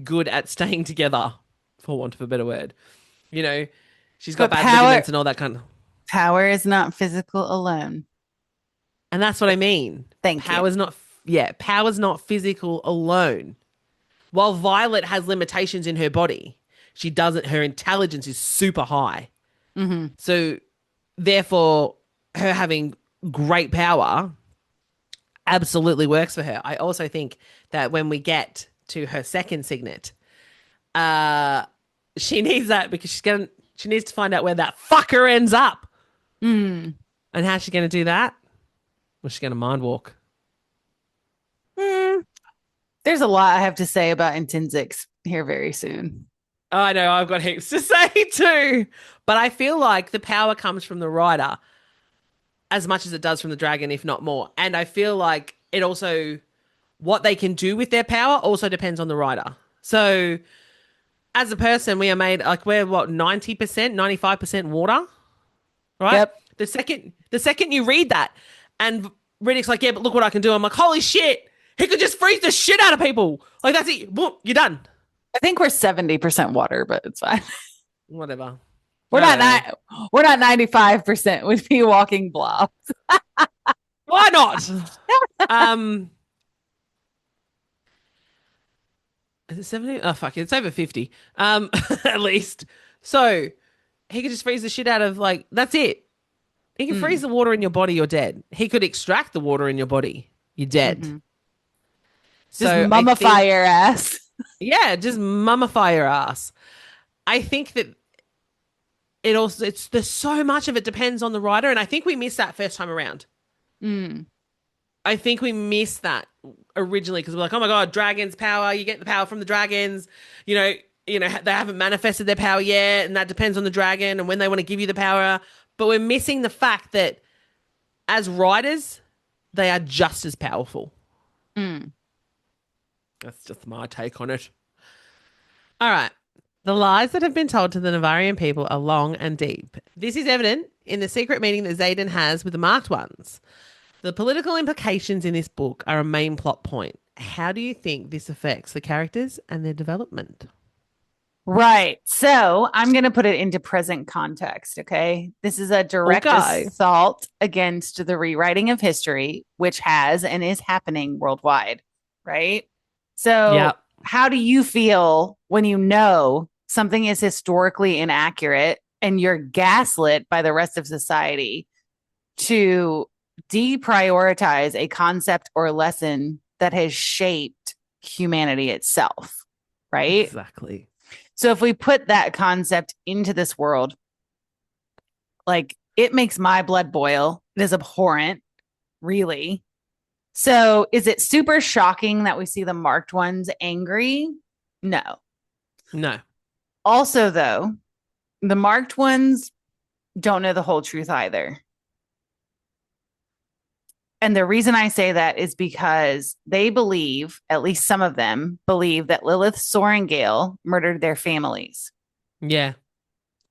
B: good at staying together, for want of a better word. You know, she's got bad ligaments and all that kind of.
A: Power is not physical alone.
B: And that's what I mean. Power's not physical alone. While Violet has limitations in her body, her intelligence is super high.
A: Mm-hmm.
B: So therefore, her having great power absolutely works for her. I also think that when we get to her second signet, she needs that because she needs to find out where that fucker ends up.
A: And
B: how's she going to do that? Well, she's going to mind walk.
A: There's a lot I have to say about intrinsics here very soon.
B: Oh, I know, I've got heaps to say too. But I feel like the power comes from the rider as much as it does from the dragon, if not more. And I feel like it also, what they can do with their power also depends on the rider. So as a person, we are made, we're 90%, 95% water, right?
A: Yep.
B: The second you read that and Riddick's like, yeah, but look what I can do. I'm like, holy shit, he could just freeze the shit out of people. Like, that's it. Boom, you're done.
A: I think we're 70% water, but it's fine.
B: Whatever.
A: We're not 95% with me walking blobs.
B: Why not? Is it 70? Oh, fuck it. It's over 50. At least. So he could just freeze the shit out of, that's it. He can freeze the water in your body, you're dead. He could extract the water in your body, you're dead.
A: Mm-hmm. Just mummify your ass.
B: Yeah, just mummify your ass. I think that there's so much of it depends on the writer, and I think we missed that first time around. I think we missed that originally because we're like, oh my god, dragons power, you get the power from the dragons, you know, they haven't manifested their power yet, and that depends on the dragon and when they want to give you the power. But we're missing the fact that as writers, they are just as powerful. That's just my take on it. All right. The lies that have been told to the Navarian people are long and deep. This is evident in the secret meeting that Xaden has with the Marked Ones. The political implications in this book are a main plot point. How do you think this affects the characters and their development?
A: Right. So I'm going to put it into present context. Okay. This is a direct assault against the rewriting of history, which has and is happening worldwide. Right. So how do you feel when you know something is historically inaccurate and you're gaslit by the rest of society to deprioritize a concept or lesson that has shaped humanity itself? Right.
B: Exactly.
A: So if we put that concept into this world, it makes my blood boil. It is abhorrent, really. So is it super shocking that we see the Marked Ones angry? No. Also, though, the Marked Ones don't know the whole truth either. And the reason I say that is because they believe, at least some of them believe, that Lilith Sorrengail murdered their families.
B: Yeah.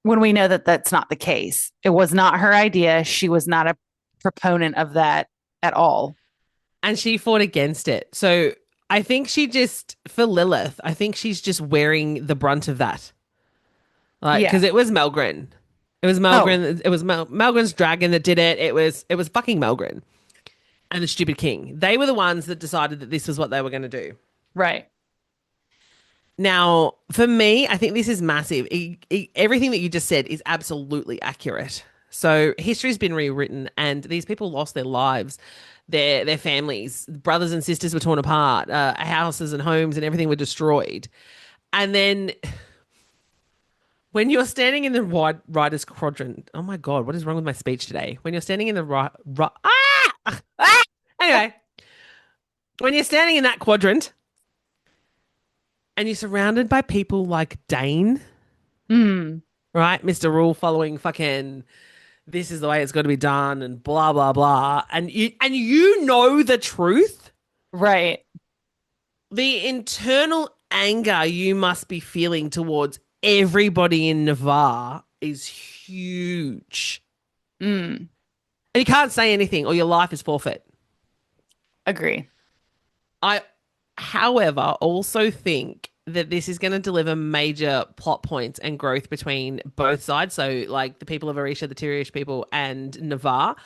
A: When we know that that's not the case. It was not her idea. She was not a proponent of that at all.
B: And she fought against it. So I think for Lilith, I think she's just wearing the brunt of that. Because it was Melgren. It was Melgren. It was Melgren's dragon that did it. It was fucking Melgren. And the stupid king. They were the ones that decided that this was what they were going to do.
A: Right.
B: Now, for me, I think this is massive. Everything that you just said is absolutely accurate. So history's been rewritten, and these people lost their lives, their families, brothers and sisters were torn apart, houses and homes and everything were destroyed. And then when you're standing in the Riders Quadrant, oh my God, what is wrong with my speech today? When you're standing in the anyway, when you're standing in that quadrant and you're surrounded by people like Dain, right, Mr. Rule following fucking this is the way it's got to be done and blah blah blah, and you know the truth,
A: right?
B: The internal anger you must be feeling towards everybody in Navarre is huge. And you can't say anything or your life is forfeit.
A: Agree.
B: I, however, also think that this is going to deliver major plot points and growth between both sides. So, like the people of Orisha, the Tirish people, and Navarre.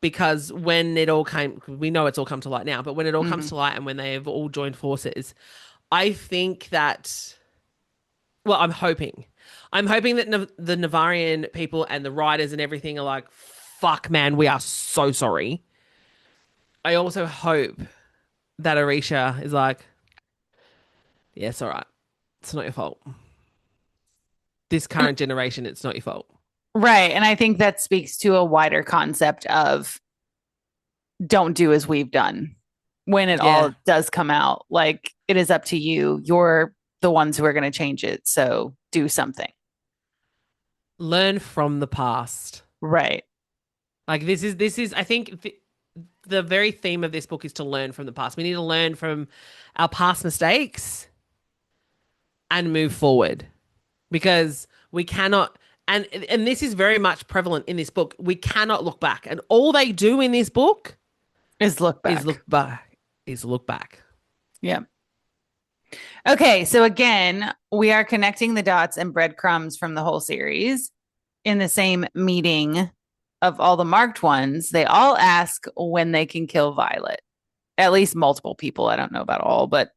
B: Because when it all came, we know it's all come to light now, but when it all comes to light and when they have all joined forces, I think that, well, I'm hoping that the Navarrian people and the writers and everything are like, fuck, man, we are so sorry. I also hope that Orisha is like, yeah, it's all right. It's not your fault. This current generation, it's not your fault.
A: Right. And I think that speaks to a wider concept of don't do as we've done when it all does come out. Like, it is up to you. You're the ones who are going to change it. So do something.
B: Learn from the past.
A: Right.
B: Like this is I think the very theme of this book is to learn from the past. We need to learn from our past mistakes and move forward, because we cannot, and this is very much prevalent in this book, we cannot look back. And all they do in this book
A: is look back.
B: Is look back.
A: Yeah. Okay, so again, we are connecting the dots and breadcrumbs from the whole series in the same meeting of all the marked ones. They all ask when they can kill Violet. At least multiple people. I don't know about all, but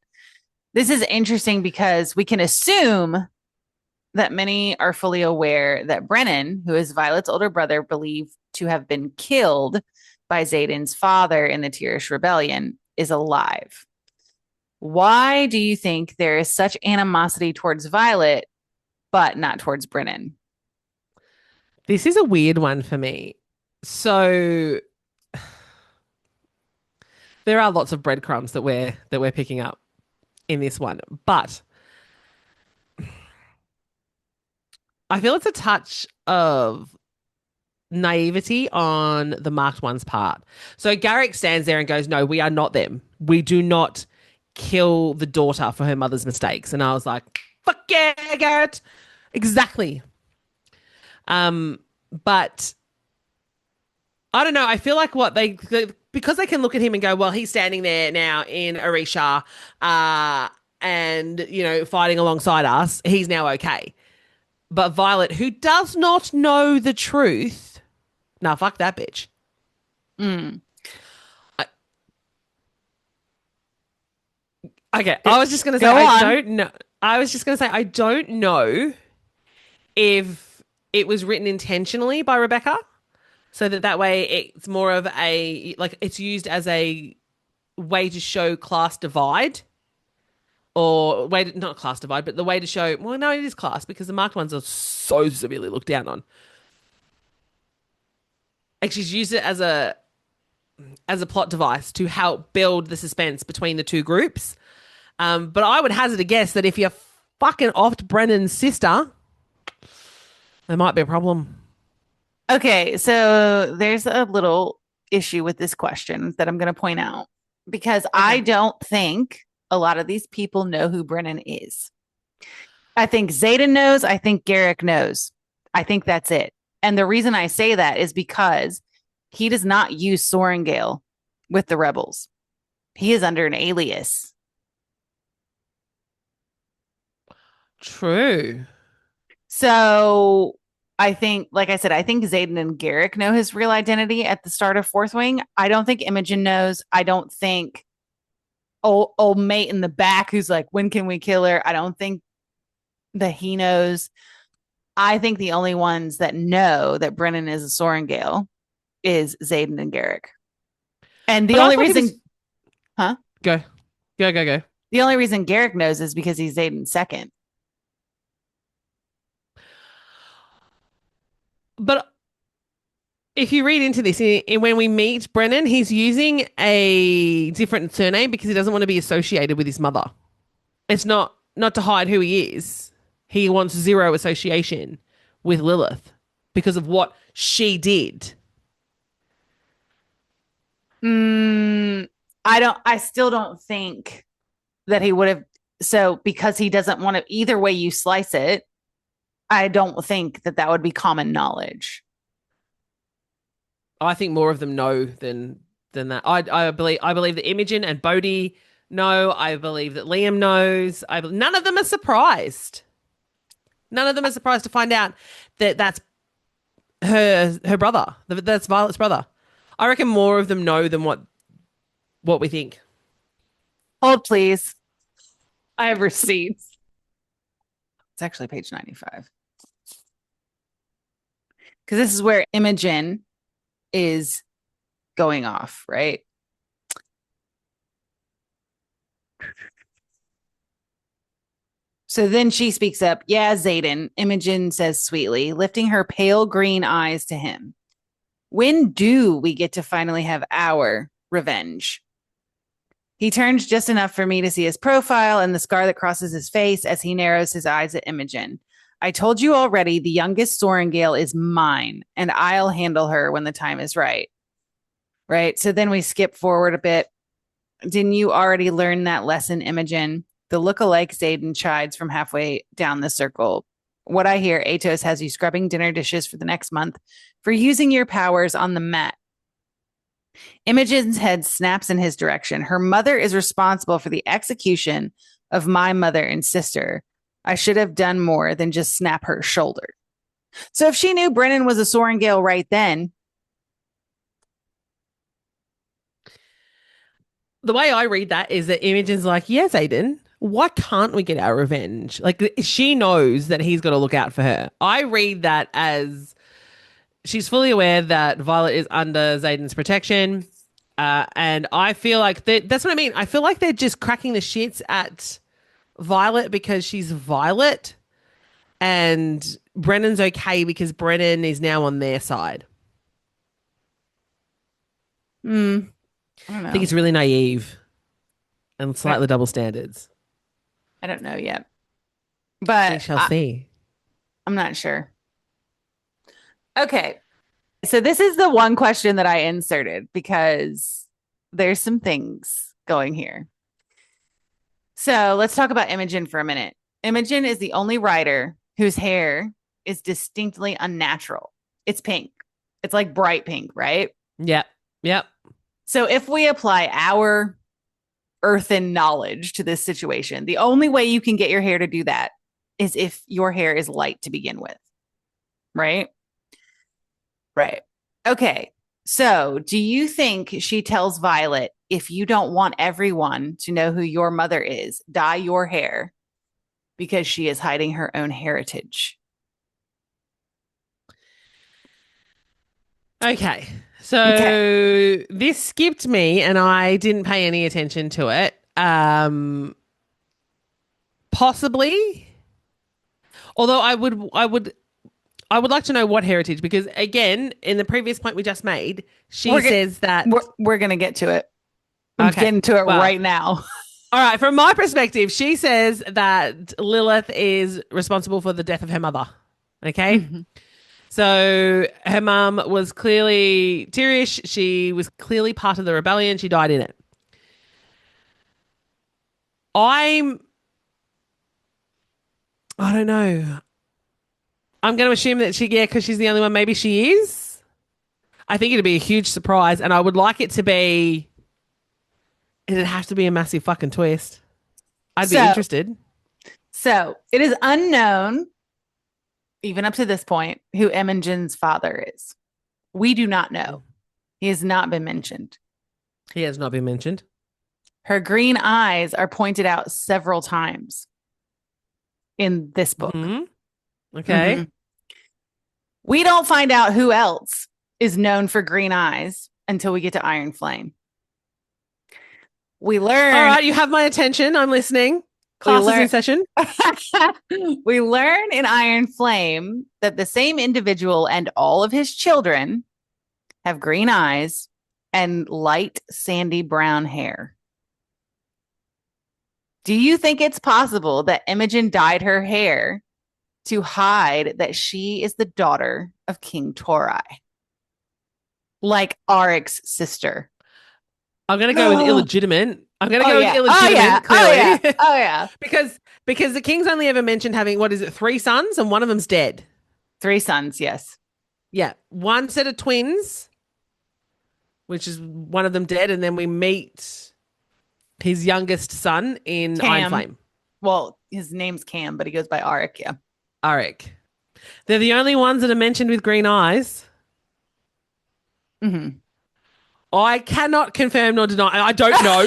A: this is interesting because we can assume that many are fully aware that Brennan, who is Violet's older brother, believed to have been killed by Xaden's father in the Tirish rebellion, is alive. Why do you think there is such animosity towards Violet, but not towards Brennan?
B: This is a weird one for me. So there are lots of breadcrumbs that we're picking up in this one, but I feel it's a touch of naivety on the marked one's part. So Garrick stands there and goes, "No, we are not them. We do not kill the daughter for her mother's mistakes." And I was like, "Fuck yeah, Garrett!" Exactly. But I don't know. I feel like because they can look at him and go, well, he's standing there now in Orisha, and fighting alongside us. He's now okay. But Violet, who does not know the truth, nah, fuck that bitch. Okay, I was just gonna say I don't know. I was just gonna say I don't know if it was written intentionally by Rebecca, so that way it's more of it's used as a way to show class divide, or not class divide, but the way to show, well, no, it is class, because the marked ones are so severely looked down on. Like, she's used it as a plot device to help build the suspense between the two groups. But I would hazard a guess that if you fucking offed Brennan's sister, there might be a problem.
A: Okay, so there's a little issue with this question that I'm going to point out, because I don't think a lot of these people know who Brennan is. I think Xaden knows. I think Garrick knows. I think that's it. And the reason I say that is because he does not use Sorrengail with the rebels. He is under an alias.
B: True.
A: So I think, like I said, I think Xaden and Garrick know his real identity at the start of Fourth Wing. I don't think Imogen knows. I don't think old mate in the back who's like, when can we kill her? I don't think that he knows. I think the only ones that know that Brennan is a Sorrengail is Xaden and Garrick. And the only reason, huh?
B: Go.
A: The only reason Garrick knows is because he's Xaden's second.
B: But if you read into this, when we meet Brennan, he's using a different surname because he doesn't want to be associated with his mother. It's not to hide who he is. He wants zero association with Lilith because of what she did.
A: I still don't think that he would have. So because he doesn't want to, either way you slice it, I don't think that would be common knowledge.
B: I think more of them know than that. I believe that Imogen and Bodhi know. I believe that Liam knows. None of them are surprised. None of them are surprised to find out that that's her brother. That's Violet's brother. I reckon more of them know than what we think.
A: Hold, please. I have receipts. It's actually page 95. Because this is where Imogen is going off, right? So then she speaks up. Yeah, Xaden, Imogen says sweetly, lifting her pale green eyes to him. When do we get to finally have our revenge? He turns just enough for me to see his profile and the scar that crosses his face as he narrows his eyes at Imogen. I told you already, the youngest Sorrengail is mine, and I'll handle her when the time is right. Right? So then we skip forward a bit. Didn't you already learn that lesson, Imogen? The look-alike Xaden chides from halfway down the circle. What I hear, ATwist has you scrubbing dinner dishes for the next month for using your powers on the mat. Imogen's head snaps in his direction. Her mother is responsible for the execution of my mother and sister. I should have done more than just snap her shoulder. So if she knew Brennan was a Sorrengail right then.
B: The way I read that is that Imogen's like, yes, Aiden, why can't we get our revenge? Like, she knows that he's got to look out for her. I read that as she's fully aware that Violet is under Xaden's protection. And I feel like that's what I mean. I feel like they're just cracking the shits at Violet because she's Violet. And Brennan's okay because Brennan is now on their side.
A: I don't know.
B: I think it's really naive and slightly double standards.
A: I don't know yet. But
B: we shall see.
A: I'm not sure. Okay. So this is the one question that I inserted because there's some things going here. So let's talk about Imogen for a minute. Imogen is the only rider whose hair is distinctly unnatural. It's pink. It's like bright pink, right?
B: Yep.
A: So if we apply our earthen knowledge to this situation, the only way you can get your hair to do that is if your hair is light to begin with. Right? Right. Okay. So do you think she tells Violet, if you don't want everyone to know who your mother is, dye your hair because she is hiding her own heritage?
B: Okay. So this skipped me and I didn't pay any attention to it. Possibly. Although I would like to know what heritage, because again, in the previous point we just made, says that
A: we're going to get to it. I'm getting to it right now.
B: All right. From my perspective, she says that Lilith is responsible for the death of her mother. Okay. Mm-hmm. So her mum was clearly Tirish. She was clearly part of the rebellion. She died in it. I don't know. I'm going to assume that because she's the only one, maybe she is. I think it'd be a huge surprise, and I would like it to be, it'd have to be a massive fucking twist. I'd be interested.
A: So it is unknown, even up to this point, who Imogen's father is. We do not know. He has not been mentioned.
B: He has not been mentioned.
A: Her green eyes are pointed out several times in this book.
B: Mm-hmm. Okay.
A: Mm-hmm. We don't find out who else is known for green eyes until we get to Iron Flame. We learn.
B: All right, you have my attention. I'm listening. Class is in session.
A: We learn in Iron Flame that the same individual and all of his children have green eyes and light sandy brown hair. Do you think it's possible that Imogen dyed her hair to hide that she is the daughter of King Torai? Like Aric's sister.
B: I'm going to go with illegitimate. I'm going to go with illegitimate, clearly.
A: Oh, yeah.
B: because the king's only ever mentioned having, 3 sons, and one of them's dead.
A: 3 sons, yes.
B: Yeah. One set of twins, which is one of them dead, and then we meet his youngest son in
A: Cam.
B: Iron Flame.
A: Well, his name's Cam, but he goes by Aric, yeah.
B: Aric. They're the only ones that are mentioned with green eyes.
A: Mm-hmm.
B: I cannot confirm nor deny. I don't know.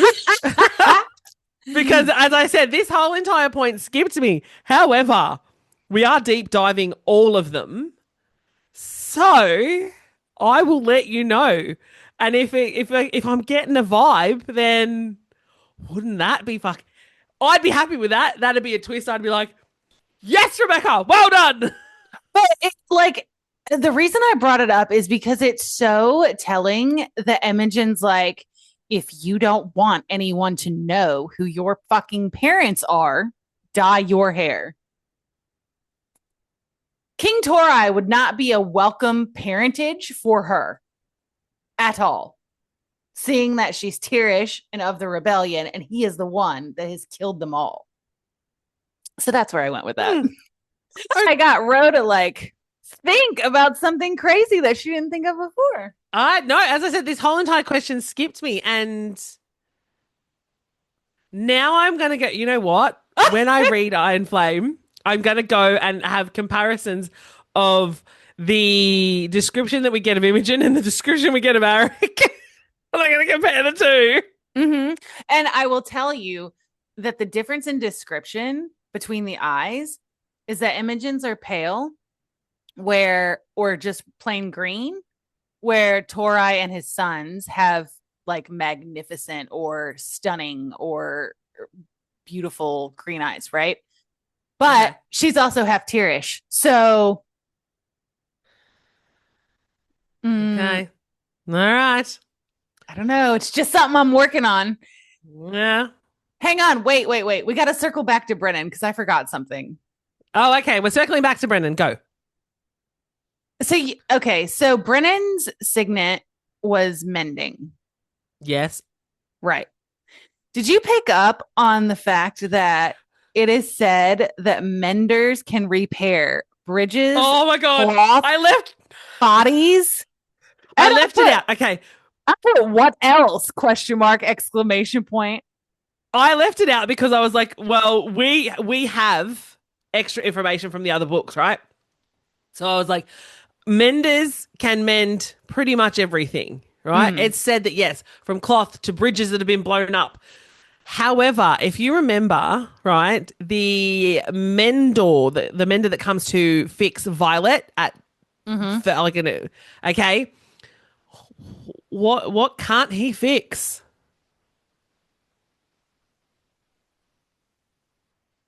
B: Because, as I said, this whole entire point skipped me. However, we are deep diving all of them. So I will let you know. And if I'm getting a vibe, then wouldn't that be I'd be happy with that. That'd be a twist. I'd be like, yes, Rebecca, well done.
A: But it's like, the reason I brought it up is because it's so telling that Imogen's like, if you don't want anyone to know who your fucking parents are, dye your hair. King Torai would not be a welcome parentage for her at all. Seeing that she's Tirish and of the rebellion, and he is the one that has killed them all. So that's where I went with that. I got Ro to like think about something crazy that she didn't think of before.
B: No, as I said, this whole entire question skipped me, and now I'm going to go, you know what? When I read Iron Flame, I'm going to go and have comparisons of the description that we get of Imogen and the description we get of Aric. I'm going to compare the two.
A: Mm-hmm. And I will tell you that the difference in description between the eyes is that Imogen's are pale, or just plain green, where Torai and his sons have like magnificent or stunning or beautiful green eyes, right? But she's also half Tirish. So
B: okay. All right.
A: I don't know. It's just something I'm working on.
B: Yeah.
A: Hang on. Wait. We got to circle back to Brennan because I forgot something.
B: Oh, okay. We're circling back to Brennan. Go.
A: So Brennan's signet was Mending.
B: Yes.
A: Right. Did you pick up on the fact that it is said that menders can repair bridges?
B: Oh my God.
A: Cloth,
B: I left
A: bodies.
B: I left it out. Okay.
A: I put what else? Question mark, exclamation point.
B: I left it out because I was like, well, we have extra information from the other books, right? So I was like, menders can mend pretty much everything, right? It's said that, yes, from cloth to bridges that have been blown up. However, if you remember, right, the mender that comes to fix Violet at okay, what can't he fix?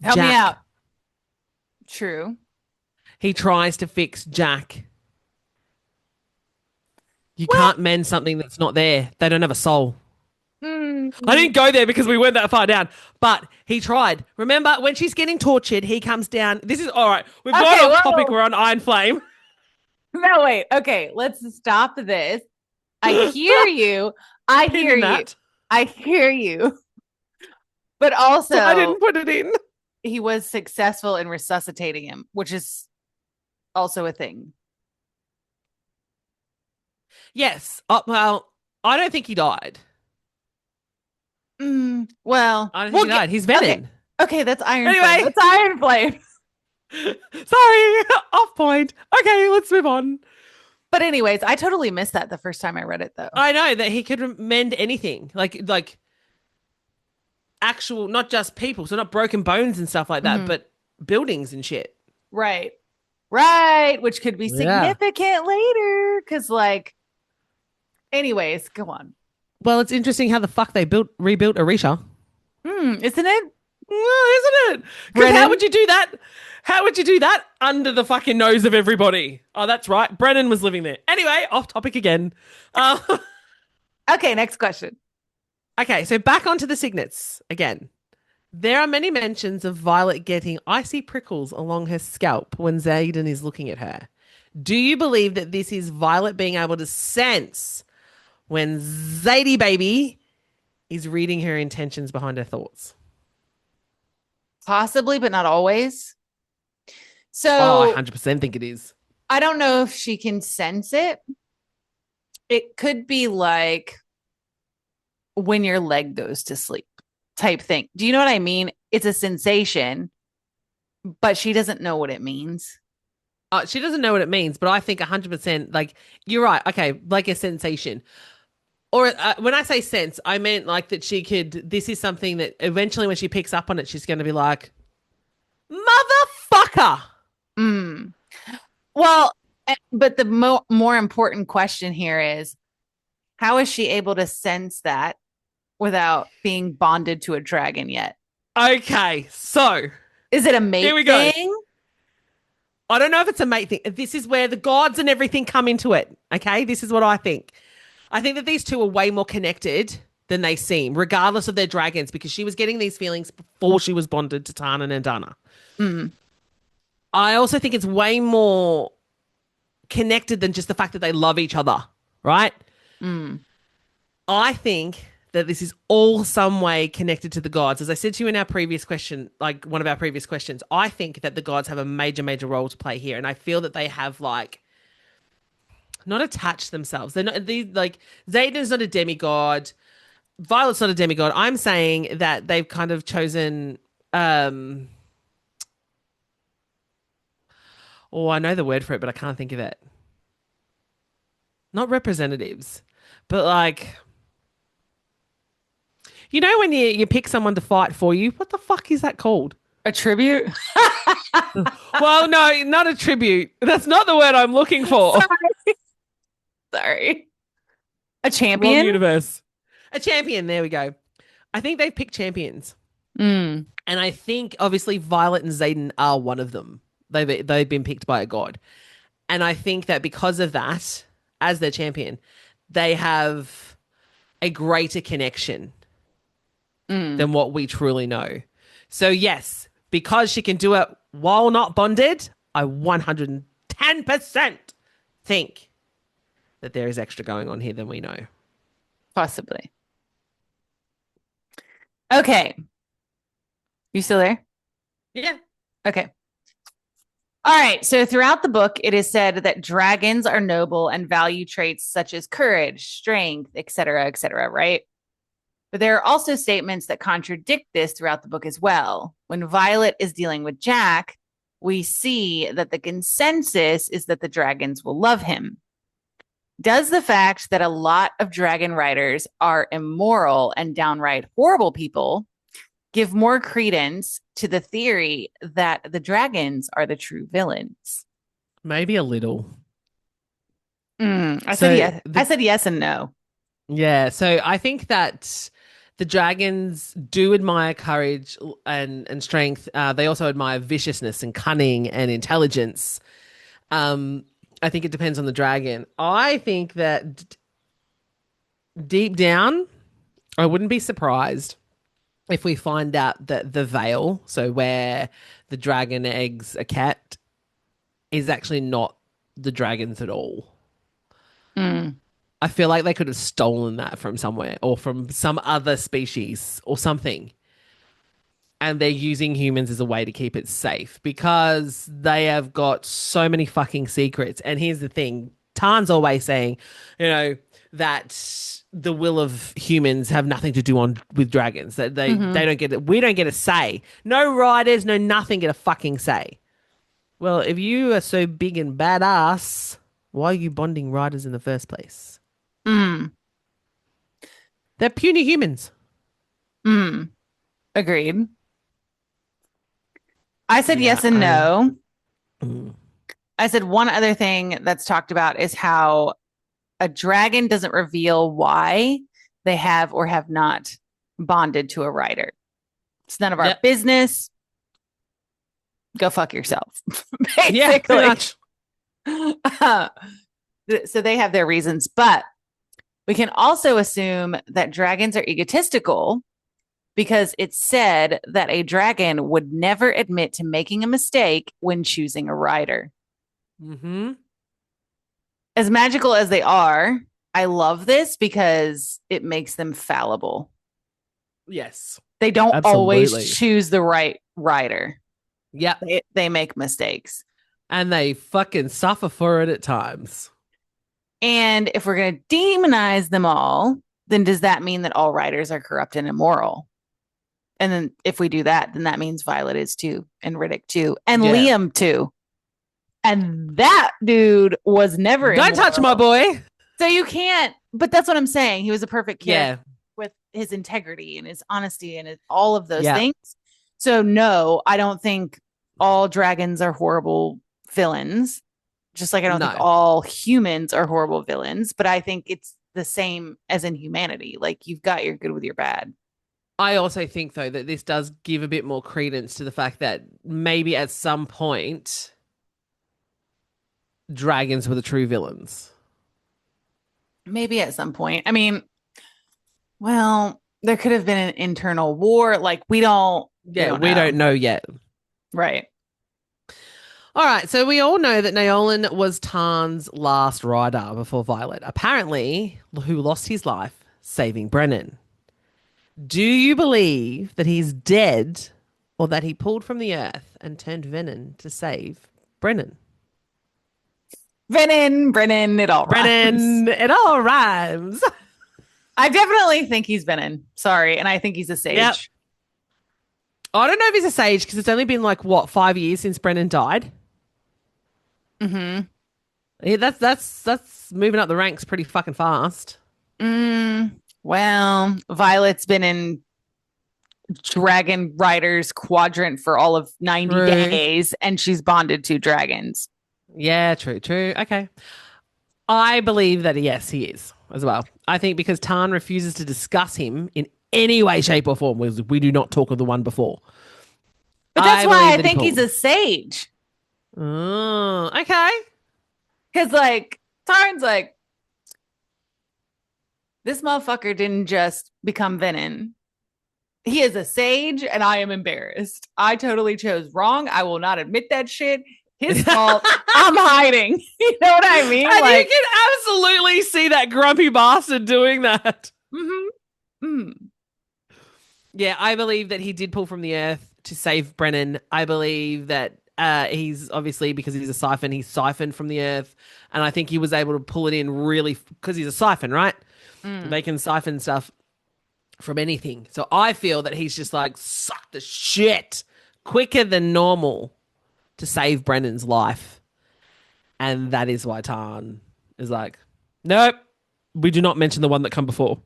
A: Help me out. True.
B: He tries to fix Jack. You can't mend something that's not there. They don't have a soul. I didn't go there because we weren't that far down, but he tried. Remember when she's getting tortured, he comes down. This is all right. We've gone off topic. We're on Iron Flame.
A: No, wait. Okay, let's stop this. I hear you. I hear you. But also,
B: I didn't put it in.
A: He was successful in resuscitating him, which is also a thing.
B: Yes. Well, I don't think he died.
A: Well,
B: I don't think he died. He's Venin.
A: Okay, that's Iron Flame. That's Iron Flame.
B: Sorry, off point. Okay, let's move on.
A: But anyways, I totally missed that the first time I read it, though.
B: I know that he could mend anything. Like actual, not just people, so not broken bones and stuff like that, but buildings and shit.
A: Right. Right. Which could be
B: Yeah.
A: significant later. Cause like, anyways, go on.
B: Well, it's interesting how the fuck they rebuilt Orisha.
A: Isn't it?
B: Well, isn't it? Because how would you do that? How would you do that under the fucking nose of everybody? Oh, that's right. Brennan was living there. Anyway, off topic again.
A: Okay, next question.
B: Okay, so back onto the signets again. There are many mentions of Violet getting icy prickles along her scalp when Xaden is looking at her. Do you believe that this is Violet being able to sense when Zadie baby is reading her intentions behind her thoughts?
A: Possibly, but not always. So
B: I 100% think it is.
A: I don't know if she can sense it. It could be like when your leg goes to sleep type thing. Do you know what I mean? It's a sensation, but she doesn't know what it means.
B: She doesn't know what it means, but I think 100%, like, you're right. Okay, like a sensation. Or when I say sense, I meant like that this is something that eventually when she picks up on it, she's going to be like, motherfucker.
A: Well, but the more important question here is, how is she able to sense that without being bonded to a dragon yet?
B: Okay, so.
A: Is it a mate
B: here we go.
A: thing?
B: I don't know if it's a mate thing. This is where the gods and everything come into it. Okay, this is what I think. I think that these two are way more connected than they seem, regardless of their dragons, because she was getting these feelings before she was bonded to Tanan and Dana. I also think it's way more connected than just the fact that they love each other, right? I think that this is all some way connected to the gods. As I said to you in our previous question, like one of our previous questions, I think that the gods have a major, major role to play here. And I feel that they have like not attached themselves. They're not like Xaden is not a demigod. Violet's not a demigod. I'm saying that they've kind of chosen I know the word for it, but I can't think of it. Not representatives, but like, you know, when you pick someone to fight for you, what the fuck is that called?
A: A tribute?
B: Well, no, not a tribute. That's not the word I'm looking for.
A: Sorry. A champion?
B: Wrong universe. A champion. There we go. I think they've picked champions. And I think, obviously, Violet and Xaden are one of them. They've been picked by a god. And I think that because of that, as their champion, they have a greater connection than what we truly know. So, yes, because she can do it while not bonded, I 110% think that there is extra going on here than we know.
A: Possibly. Okay. You still there?
B: Yeah.
A: Okay. All right. So throughout the book, it is said that dragons are noble and value traits such as courage, strength, etc., right? But there are also statements that contradict this throughout the book as well. When Violet is dealing with Jack, we see that the consensus is that the dragons will love him. Does the fact that a lot of dragon riders are immoral and downright horrible people give more credence to the theory that the dragons are the true villains?
B: Maybe a little.
A: I said yes. I said yes and no.
B: Yeah. So I think that the dragons do admire courage and strength. They also admire viciousness and cunning and intelligence. I think it depends on the dragon. I think that deep down, I wouldn't be surprised if we find out that the veil, so where the dragon eggs a cat, is actually not the dragons at all. I feel like they could have stolen that from somewhere or from some other species or something. And they're using humans as a way to keep it safe because they have got so many fucking secrets. And here's the thing. Tarn's always saying, you know, that the will of humans have nothing to do with dragons. That they don't get it. We don't get a say. No riders, no nothing get a fucking say. Well, if you are so big and badass, why are you bonding riders in the first place? They're puny humans.
A: Agreed. I said
B: Yeah,
A: yes and no.
B: Mm.
A: I said one other thing that's talked about is how a dragon doesn't reveal why they have or have not bonded to a rider. It's none of our
B: Yep.
A: business. Go fuck yourself,
B: Yeah, pretty
A: basically.
B: much.
A: So they have their reasons, but we can also assume that dragons are egotistical because it's said that a dragon would never admit to making a mistake when choosing a rider.
B: Mm-hmm.
A: As magical as they are, I love this because it makes them fallible.
B: Yes.
A: They don't
B: Absolutely.
A: always choose the right rider.
B: Yep.
A: They make mistakes.
B: And they fucking suffer for it at times.
A: And if we're going to demonize them all, then does that mean that all riders are corrupt and immoral? And then if we do that, then that means Violet is too, and Riddick too, and Liam too. And that dude was never
B: Don't
A: immoral.
B: touch my boy.
A: So you can't, but that's what I'm saying. He was a perfect kid.
B: Yeah.
A: With his integrity and his honesty and all of those things. So no, I don't think all dragons are horrible villains. Just like I don't think all humans are horrible villains, but I think it's the same as in humanity. Like you've got your good with your bad.
B: I also think though that this does give a bit more credence to the fact that maybe at some point dragons were the true villains.
A: Maybe at some point. I mean, well, there could have been an internal war. Like we don't
B: know yet.
A: Right.
B: All right, so we all know that Naolin was Tarn's last rider before Violet, apparently, who lost his life saving Brennan. Do you believe that he's dead or that he pulled from the earth and turned Venin to save Brennan?
A: Brennan, it all rhymes.
B: It all rhymes.
A: I definitely think he's Venin. Sorry, and I think he's a sage. Yep.
B: I don't know if he's a sage because it's only been 5 years since Brennan died.
A: Mm-hmm.
B: Yeah, that's moving up the ranks pretty fucking fast.
A: Well, Violet's been in Dragon Riders Quadrant for all of 90 days, and she's bonded to dragons.
B: Yeah, true. Okay. I believe that, yes, he is as well. I think because Tarn refuses to discuss him in any way, shape, or form. We do not talk of the one before.
A: But that's why I think he's a sage.
B: Oh, okay.
A: Because, Tarn's this motherfucker didn't just become Venin. He is a sage, and I am embarrassed. I totally chose wrong. I will not admit that shit. His fault. I'm hiding. You know what I mean?
B: And you can absolutely see that grumpy bastard doing that.
A: Mm-hmm. Mm.
B: Yeah, I believe that he did pull from the earth to save Brennan. I believe that he's obviously, because he's a siphon, he's siphoned from the earth. And I think he was able to pull it in really, because he's a siphon, right? They can siphon stuff from anything. So I feel that he's just sucked the shit quicker than normal to save Brennan's life. And that is why Tarn is nope, we do not mention the one that come before.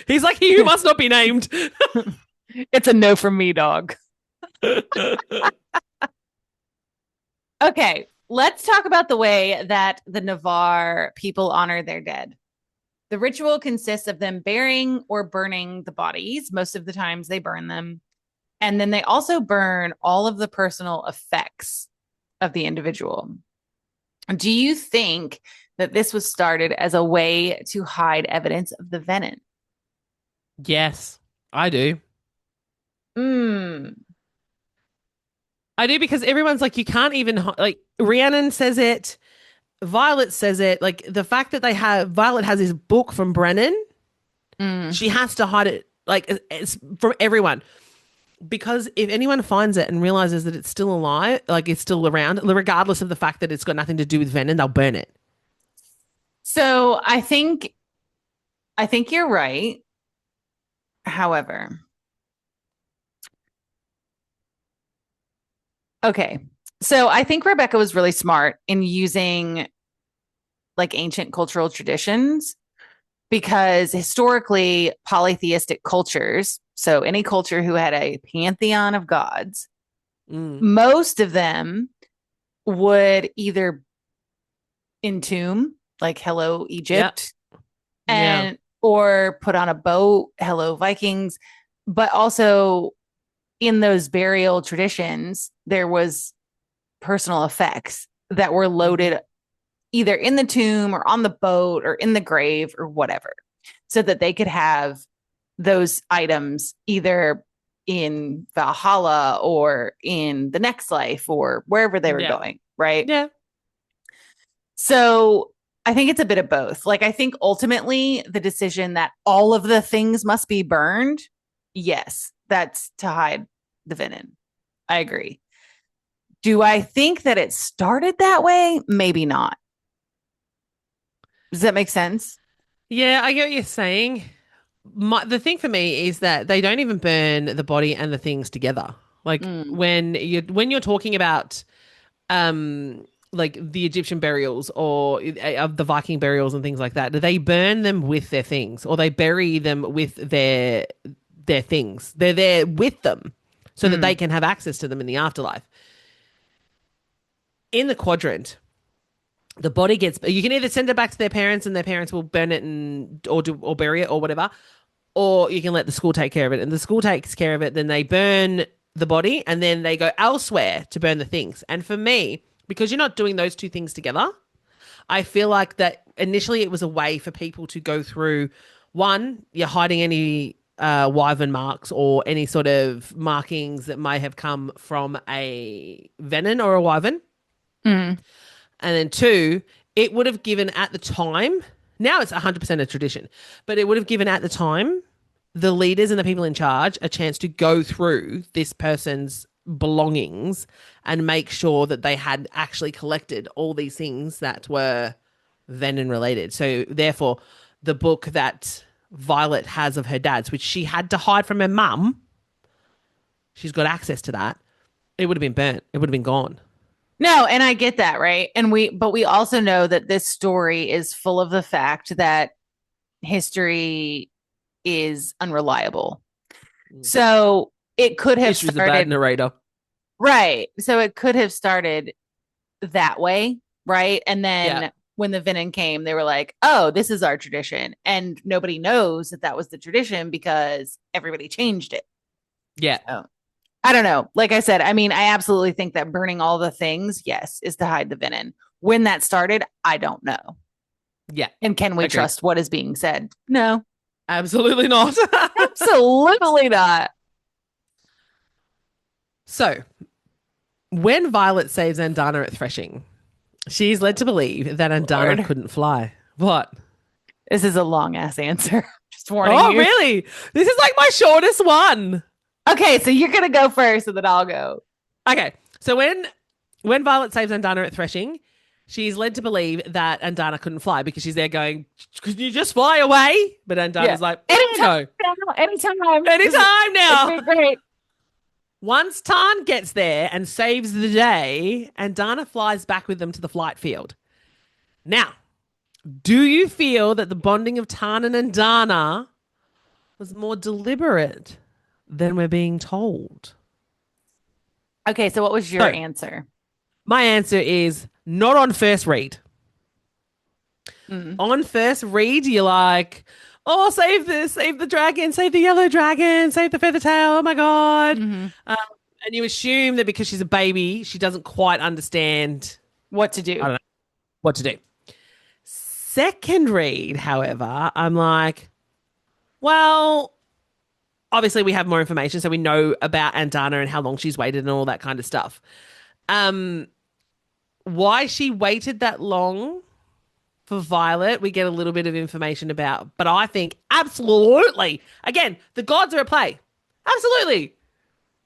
B: He's he who must not be named.
A: It's a no from me, dog. Okay, let's talk about the way that the Navarre people honor their dead. The ritual consists of them burying or burning the bodies. Most of the times they burn them. And then they also burn all of the personal effects of the individual. Do you think that this was started as a way to hide evidence of the Venin?
B: Yes, I do. I do, because everyone's you can't even, Rhiannon says it, Violet says it, the fact that Violet has his book from Brennan, she has to hide it, it's from everyone. Because if anyone finds it and realizes that it's still alive, it's still around, regardless of the fact that it's got nothing to do with Venin, they'll burn it.
A: So I think you're right. However, okay. So I think Rebecca was really smart in using ancient cultural traditions because historically polytheistic cultures, so any culture who had a pantheon of gods, most of them would either entomb, like hello Egypt, and or put on a boat, hello Vikings, but also in those burial traditions there was personal effects that were loaded either in the tomb or on the boat or in the grave or whatever, so that they could have those items either in Valhalla or in the next life or wherever they were going, right?
B: Yeah.
A: So I think it's a bit of both. Like, I think ultimately the decision that all of the things must be burned, yes, that's to hide the Venin. I agree. Do I think that it started that way? Maybe not. Does that make sense?
B: Yeah, I get what you're saying. The thing for me is that they don't even burn the body and the things together. Like when you're talking about like the Egyptian burials or of the Viking burials and things like that, they burn them with their things, or they bury them with their things. They're there with them so that they can have access to them in the afterlife. In the quadrant, the body gets, you can either send it back to their parents and their parents will burn it or bury it or whatever, or you can let the school take care of it. And the school takes care of it, then they burn the body and then they go elsewhere to burn the things. And for me, because you're not doing those two things together, I feel like that initially it was a way for people to go through, one, you're hiding any wyvern marks or any sort of markings that might have come from a venin or a wyvern. And then two, it would have given at the time, now it's 100% a tradition, but it would have given at the time the leaders and the people in charge a chance to go through this person's belongings and make sure that they had actually collected all these things that were Venin related. So therefore, the book that Violet has of her dad's, which she had to hide from her mum, she's got access to that. It would have been burnt. It would have been gone.
A: No, and I get that, right? And but we also know that this story is full of the fact that history is unreliable. So it could have
B: History's started a bad narrator.
A: Right. So it could have started that way, right? And then when the Venin came, they were like, "Oh, this is our tradition." And nobody knows that that was the tradition because everybody changed it.
B: Yeah.
A: So, I don't know. Like I said, I mean, I absolutely think that burning all the things, yes, is to hide the Venin. When that started, I don't know.
B: Yeah.
A: And can we trust what is being said? No.
B: Absolutely not.
A: Absolutely not.
B: So, when Violet saves Andana at Threshing, she's led to believe that Andana couldn't fly. What?
A: This is a long-ass answer. Just warning
B: you. Oh,
A: you.
B: really? This is like my shortest one.
A: Okay, so you're going to go first and then I'll go.
B: Okay, so when Violet saves Andana at Threshing, she's led to believe that Andana couldn't fly because she's there going, "Could you just fly away?" But Andana's like,
A: anytime now. It'd be great.
B: Once Tarn gets there and saves the day, Andana flies back with them to the flight field. Now, do you feel that the bonding of Tarn and Andana was more deliberate than we're being told?
A: Okay, so what was your answer?
B: My answer is not on first read. On first read, you're like, "Oh, save the dragon, save the yellow dragon, save the feather tail, oh my God." And you assume that because she's a baby, she doesn't quite understand
A: what to do.
B: I don't know what to do. Second read, however, I'm like, well, obviously we have more information, so we know about Andana and how long she's waited and all that kind of stuff. Why she waited that long for Violet, we get a little bit of information about. But I think absolutely, again, the gods are at play. Absolutely.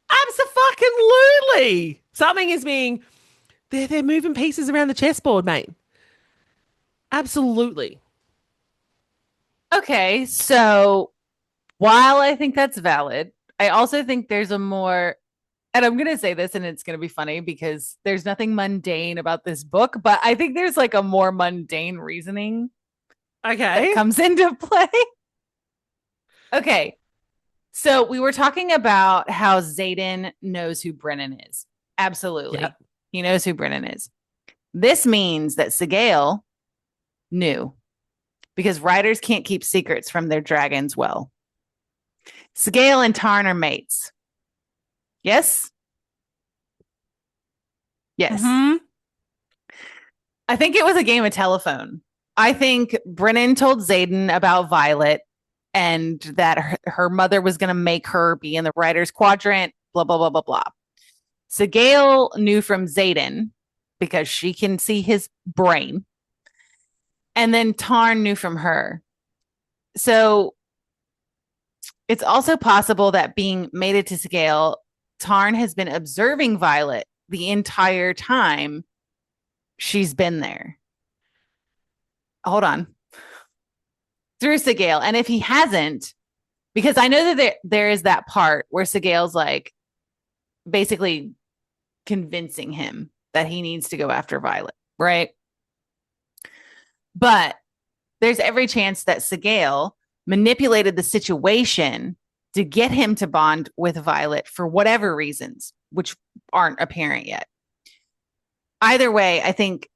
B: Abso-fucking-lutely. Something is being, they're moving pieces around the chessboard, mate. Absolutely.
A: Okay, so while I think that's valid, I also think there's a more, and I'm going to say this and it's going to be funny because there's nothing mundane about this book, but I think there's like a more mundane reasoning that
B: Okay.
A: comes into play. Okay. So we were talking about how Xaden knows who Brennan is. Absolutely.
B: Yep.
A: He knows who Brennan is. This means that Sorrengail knew because riders can't keep secrets from their dragons well. Sorrengail and Tarn are mates. Yes? Yes.
B: Mm-hmm.
A: I think it was a game of telephone. I think Brennan told Xaden about Violet and that her mother was going to make her be in the Riders Quadrant, blah, blah, blah, blah, blah. Sorrengail knew from Xaden because she can see his brain. And then Tarn knew from her. So it's also possible that being mated to Sorrengail, Tarn has been observing Violet the entire time she's been there. Hold on. Through Sorrengail. And if he hasn't, because I know that there is that part where Sorrengail's like basically convincing him that he needs to go after Violet, right? But there's every chance that Sorrengail manipulated the situation to get him to bond with Violet for whatever reasons, which aren't apparent yet. Either way, I think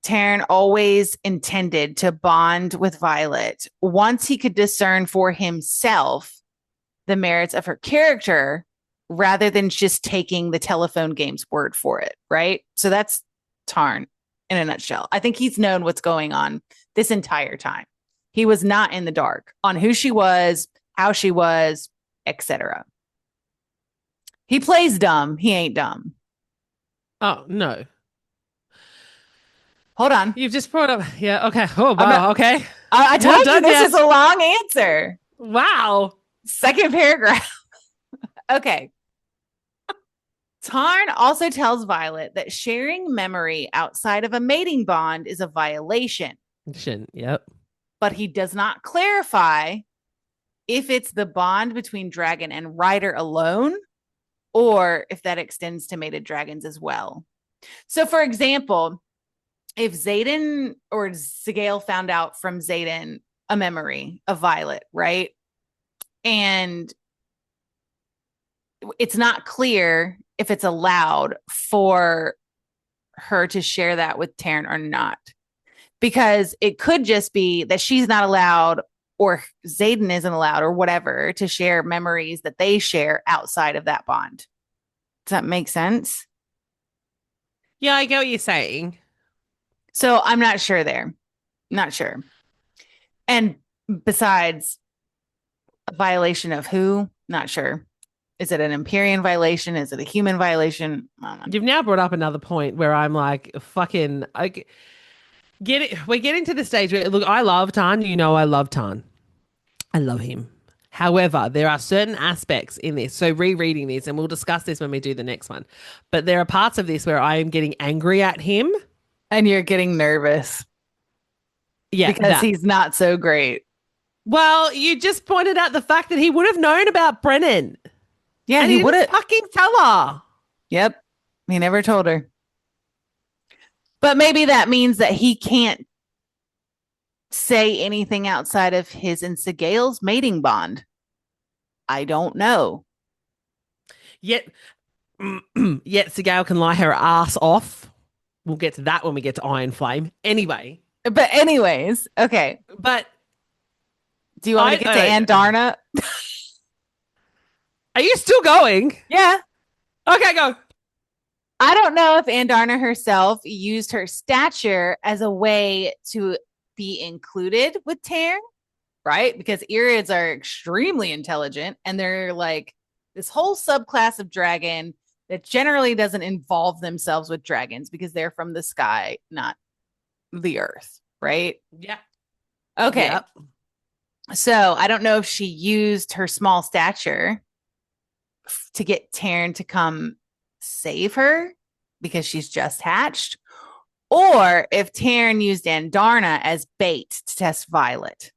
A: Tairn always intended to bond with Violet once he could discern for himself the merits of her character rather than just taking the telephone game's word for it, right? So that's Tarn in a nutshell. I think he's known what's going on this entire time. He was not in the dark on who she was, how she was, etc. He plays dumb. He ain't dumb.
B: Oh, no.
A: Hold on.
B: You've just brought up. Yeah. Okay. Oh, wow. Okay.
A: I told you this is a long answer.
B: Wow.
A: Second paragraph. Okay. Tarn also tells Violet that sharing memory outside of a mating bond is a violation.
B: Yep.
A: But he does not clarify if it's the bond between dragon and rider alone or if that extends to mated dragons as well. So, for example, if Xaden or Sorrengail found out from Xaden a memory of Violet, right? And it's not clear if it's allowed for her to share that with Tairn or not. Because it could just be that she's not allowed or Xaden isn't allowed or whatever to share memories that they share outside of that bond. Does that make sense?
B: Yeah, I get what you're saying.
A: So I'm not sure there. Not sure. And besides, a violation of who? Not sure. Is it an Empyrean violation? Is it a human violation?
B: You've now brought up another point where I'm like, fucking, get it. We're getting to the stage where, look, I love Tarn. You know, I love Tarn. I love him. However, there are certain aspects in this. So rereading this, and we'll discuss this when we do the next one. But there are parts of this where I am getting angry at him.
A: And you're getting nervous.
B: Yeah.
A: Because he's not so great.
B: Well, you just pointed out the fact that he would have known about Brennan.
A: Yeah,
B: and he would have fucking tell her.
A: Yep. He never told her. But maybe that means that he can't say anything outside of his and Sorrengail's mating bond. I don't know.
B: Yet Sorrengail can lie her ass off. We'll get to that when we get to Iron Flame. Anyway.
A: But anyways, okay.
B: But
A: do you want me to get to Andarna?
B: Are you still going?
A: Yeah.
B: Okay, go.
A: I don't know if Andarna herself used her stature as a way to be included with Tairn, right? Because Irids are extremely intelligent and they're like this whole subclass of dragon that generally doesn't involve themselves with dragons because they're from the sky, not the earth, right?
B: Yeah.
A: Okay.
B: Yep.
A: So I don't know if she used her small stature to get Tairn to come save her because she's just hatched, or if Tairn used Andarna as bait to test Violet,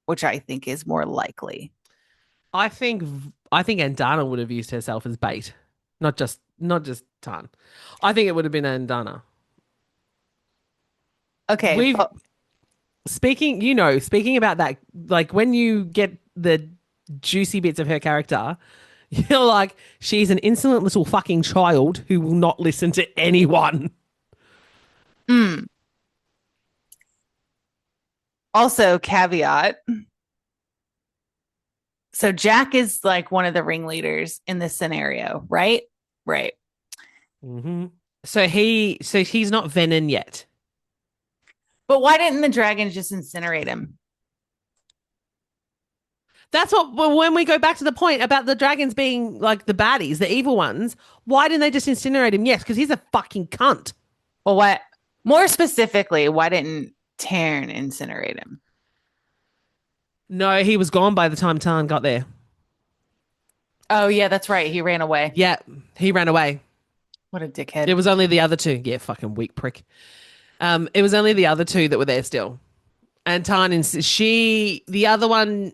A: which I think is more likely.
B: I think Andarna would have used herself as bait, not just Tarn. I think it would have been Andarna.
A: Okay.
B: speaking about that, like when you get the juicy bits of her character, you're like, she's an insolent little fucking child who will not listen to anyone.
A: Mm. Also, caveat. So Jack is like one of the ringleaders in this scenario, right? Right.
B: Mm-hmm. So he's not Venin yet.
A: But why didn't the dragons just incinerate him?
B: That's what, when we go back to the point about the dragons being like the baddies, the evil ones, why didn't they just incinerate him? Yes, because he's a fucking cunt.
A: Well, what more specifically, why didn't Tarn incinerate him?
B: No, he was gone by the time Tarn got there.
A: Oh, yeah, that's right. He ran away.
B: Yeah, he ran away.
A: What a dickhead.
B: It was only the other two. Yeah, fucking weak prick. It was only the other two that were there still. And Tarn, the other one,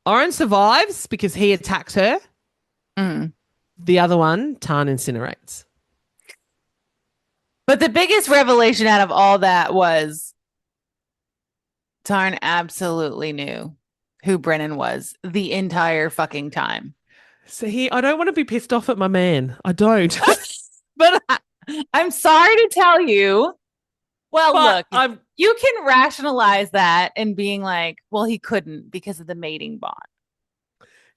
B: Oren survives because he attacks her.
A: Mm.
B: The other one, Tarn incinerates.
A: But the biggest revelation out of all that was Tarn absolutely knew who Brennan was the entire fucking time.
B: So I don't want to be pissed off at my man. I don't.
A: But I'm sorry to tell you. Well, look, you can rationalize that and being like, well, he couldn't because of the mating bond.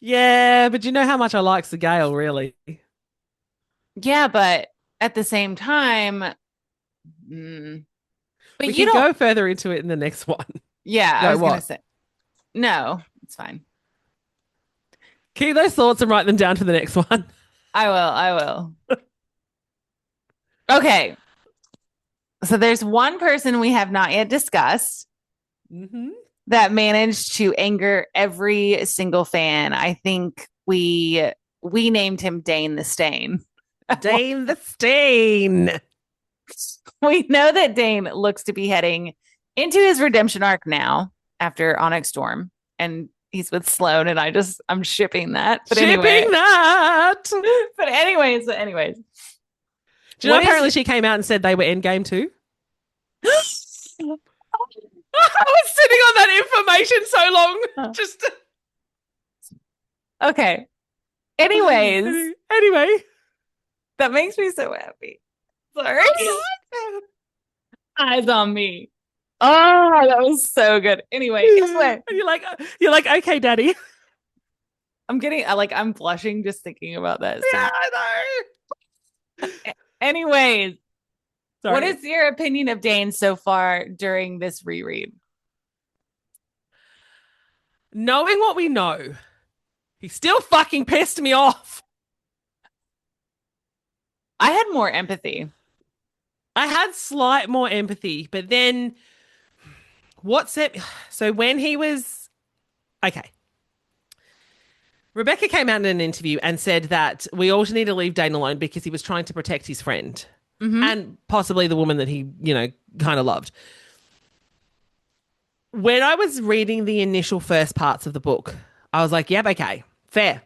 B: Yeah, but you know how much I like Sorrengail, really.
A: Yeah, but at the same time, but
B: we can go further into it in the next one.
A: Yeah, I was gonna say no, it's fine.
B: Keep those thoughts and write them down for the next one.
A: I will. Okay. So there's one person we have not yet discussed that managed to anger every single fan. I think we named him Dain the Stain.
B: Dain the Stain.
A: We know that Dain looks to be heading into his redemption arc now after Onyx Storm, and he's with Sloane, and I'm shipping that. But anyways.
B: Do you know apparently she came out and said they were endgame too? I was sitting on that information so long. Just
A: okay. Anyways.
B: Anyway.
A: That makes me so happy. Sorry. Eyes on me. Oh, that was so good. Anyway.
B: You're like, okay, daddy.
A: I'm blushing just thinking about that.
B: Yeah, I know.
A: Anyways.
B: Sorry.
A: What is your opinion of Dain so far during this reread?
B: Knowing what we know, he still fucking pissed me off.
A: I had more empathy.
B: I had slight more empathy, but then so when he was okay. Rebecca came out in an interview and said that we all need to leave Dain alone because he was trying to protect his friend. And possibly the woman that he, kind of loved. When I was reading the initial first parts of the book, I was like, yep, okay, fair.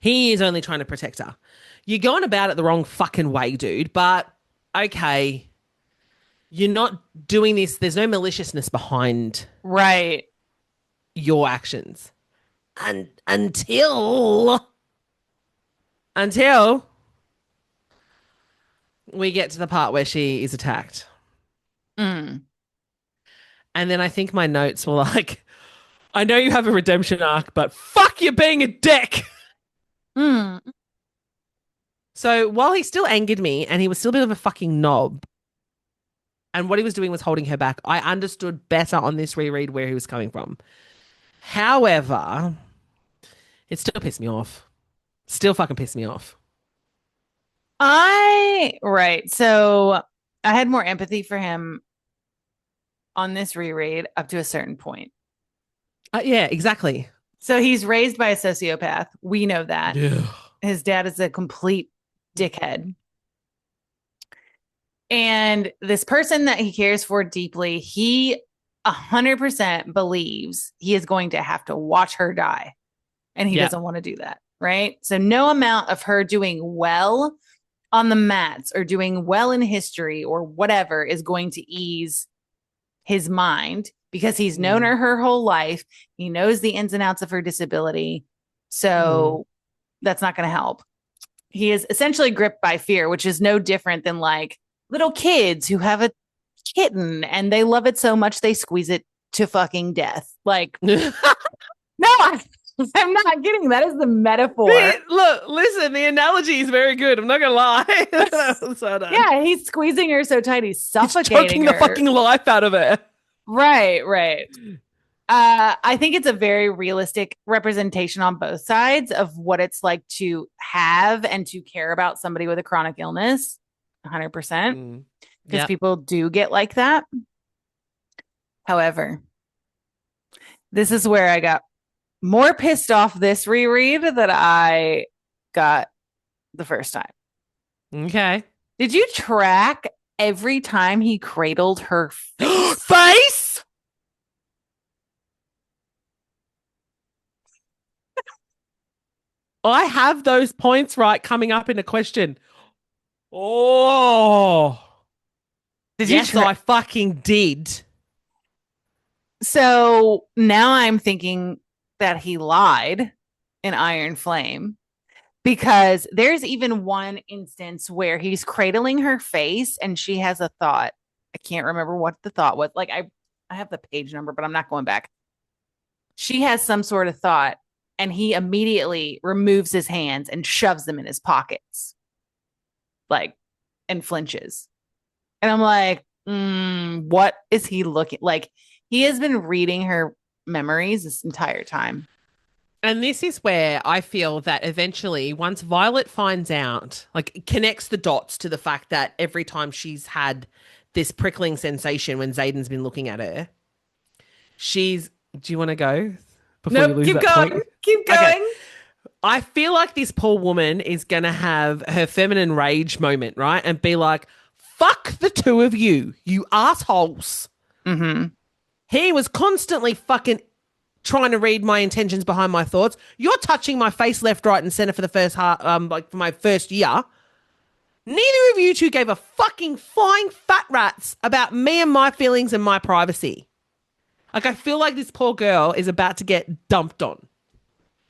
B: He is only trying to protect her. You're going about it the wrong fucking way, dude, but okay, you're not doing this. There's no maliciousness behind your actions. Until we get to the part where she is attacked. And then I think my notes were like, I know you have a redemption arc, but fuck you being a dick. So while he still angered me and he was still a bit of a fucking knob, and what he was doing was holding her back, I understood better on this reread where he was coming from. However, it still pissed me off. Still fucking pissed me off.
A: So I had more empathy for him on this reread up to a certain point.
B: Yeah, exactly.
A: So he's raised by a sociopath. We know that.
B: Yeah.
A: His dad is a complete dickhead. And this person that he cares for deeply, he 100% believes he is going to have to watch her die. And he doesn't want to do that, right? So no amount of her doing well on the mats or doing well in history or whatever is going to ease his mind because he's known her whole life. He knows the ins and outs of her disability. So that's not going to help. He is essentially gripped by fear, which is no different than like little kids who have a kitten and they love it so much they squeeze it to fucking death. Like, no, I'm not kidding. That is the metaphor.
B: Look, listen, the analogy is very good. I'm not gonna lie. So
A: yeah, he's squeezing her so tight he's suffocating
B: choking her. The fucking life out of her.
A: Right. I think it's a very realistic representation on both sides of what it's like to have and to care about somebody with a chronic illness. 100%. Because people do get like that. However, this is where I got more pissed off this reread that I got the first time.
B: Okay.
A: Did you track every time he cradled her
B: face? I have those points right coming up in a question. Oh. Yes, I fucking did.
A: So now I'm thinking that he lied in Iron Flame because there's even one instance where he's cradling her face and she has a thought. I can't remember what the thought was. Like I have the page number, but I'm not going back. She has some sort of thought and he immediately removes his hands and shoves them in his pockets. Like, and flinches. And I'm like, what is he looking like? He has been reading her memories this entire time.
B: And this is where I feel that eventually, once Violet finds out, like connects the dots to the fact that every time she's had this prickling sensation when Xaden's been looking at her, do you want to go?
A: No, keep going. Keep going. Okay.
B: I feel like this poor woman is going to have her feminine rage moment, right? And be like, fuck the two of you, you assholes.
A: Mm-hmm.
B: He was constantly fucking trying to read my intentions behind my thoughts. You're touching my face left, right, and center for the first for my first year. Neither of you two gave a fucking flying fat rats about me and my feelings and my privacy. Like, I feel like this poor girl is about to get dumped on.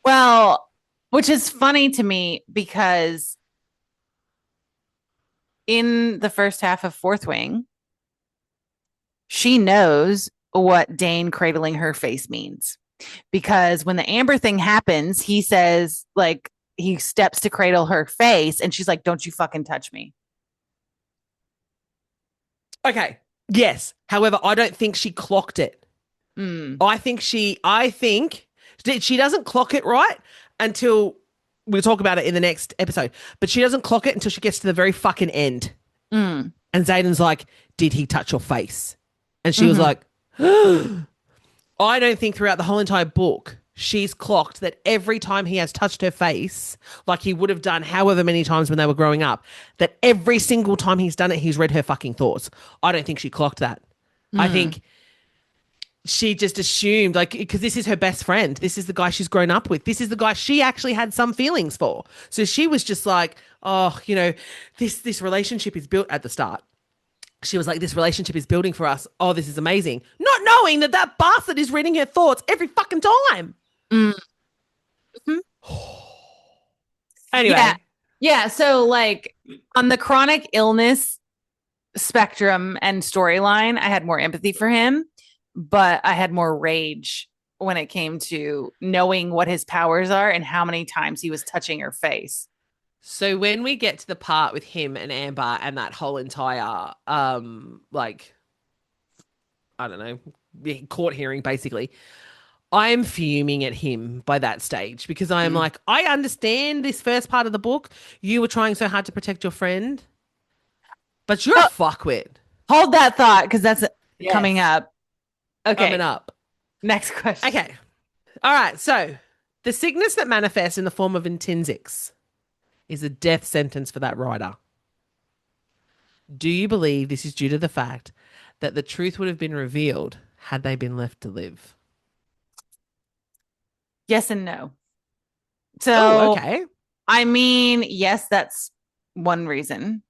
A: Well, which is funny to me because in the first half of Fourth Wing, she knows what Dain cradling her face means. Because when the Amber thing happens, he says, like, he steps to cradle her face and she's like, don't you fucking touch me.
B: Okay. Yes. However, I don't think she clocked it. I think she doesn't clock it right until we'll talk about it in the next episode, but she doesn't clock it until she gets to the very fucking end. And Xaden's like, did he touch your face? And she was like, I don't think throughout the whole entire book, she's clocked that every time he has touched her face, like he would have done however many times when they were growing up, that every single time he's done it, he's read her fucking thoughts. I don't think she clocked that. I think she just assumed, like, because this is her best friend. This is the guy she's grown up with. This is the guy she actually had some feelings for. So she was just like, oh, you know, this relationship is built at the start. She was like, this relationship is building for us. Oh, this is amazing. Not knowing that bastard is reading her thoughts every fucking time. Anyway.
A: Yeah. So, like, on the chronic illness spectrum and storyline, I had more empathy for him, but I had more rage when it came to knowing what his powers are and how many times he was touching her face.
B: So when we get to the part with him and Amber and that whole entire, like, I don't know, court hearing, basically, I'm fuming at him by that stage because I'm like, I understand this first part of the book. You were trying so hard to protect your friend, but you're a fuckwit.
A: Hold that thought because that's coming up. Okay.
B: Coming up.
A: Next question.
B: Okay. All right. So the sickness that manifests in the form of intrinsics is a death sentence for that rider. Do you believe this is due to the fact that the truth would have been revealed had they been left to live?
A: Yes and no. So,
B: okay.
A: I mean, yes, that's one reason.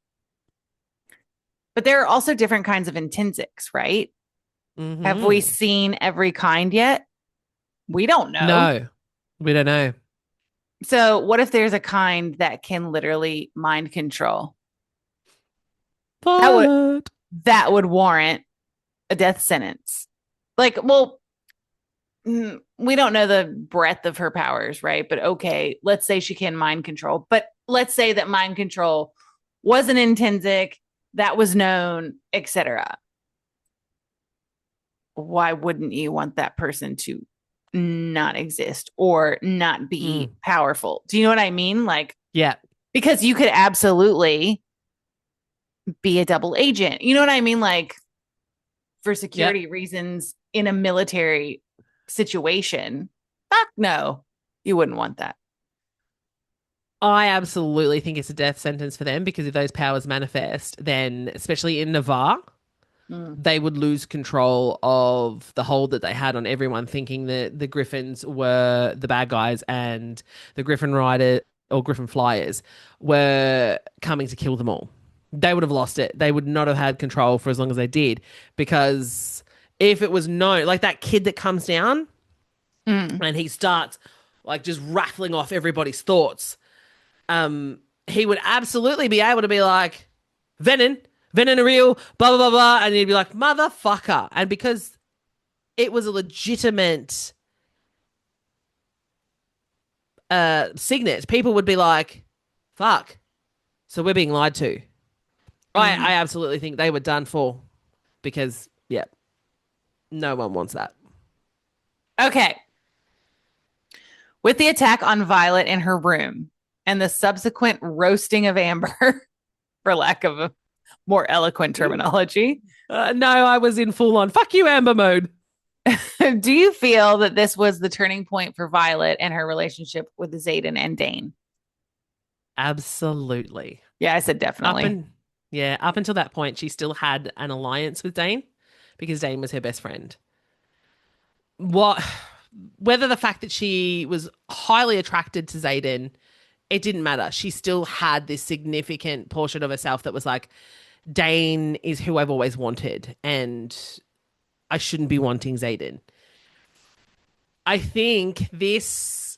A: But there are also different kinds of intrinsics, right? Have we seen every kind yet? We don't know.
B: No, we don't know.
A: So what if there's a kind that can literally mind control? That would warrant a death sentence. Like, well, we don't know the breadth of her powers, right? But okay, let's say she can mind control. But let's say that mind control was an intrinsic that was known, etc. Why wouldn't you want that person to not exist or not be powerful? Do you know what I mean? Like,
B: yeah,
A: because you could absolutely be a double agent. You know what I mean? Like, for security reasons in a military situation. Fuck no, you wouldn't want that.
B: I absolutely think it's a death sentence for them, because if those powers manifest, then especially in Navarre, they would lose control of the hold that they had on everyone, thinking that the Griffins were the bad guys and the Griffin Rider or Griffin Flyers were coming to kill them all. They would have lost it. They would not have had control for as long as they did, because if it was known, like that kid that comes down and he starts like just rattling off everybody's thoughts, he would absolutely be able to be like, Venin are real, blah, blah, blah, blah. And he'd be like, motherfucker. And because it was a legitimate signet, people would be like, fuck. So we're being lied to. I absolutely think they were done for, because, yeah, no one wants that.
A: Okay. With the attack on Violet in her room and the subsequent roasting of Amber, for lack of a more eloquent terminology.
B: No, I was in full on fuck you, Amber mode.
A: Do you feel that this was the turning point for Violet and her relationship with Xaden and Dain?
B: Absolutely.
A: Yeah, I said definitely.
B: Up until that point, she still had an alliance with Dain, because Dain was her best friend. Whether the fact that she was highly attracted to Xaden, it didn't matter. She still had this significant portion of herself that was like, Dain is who I've always wanted, and I shouldn't be wanting Xaden. I think this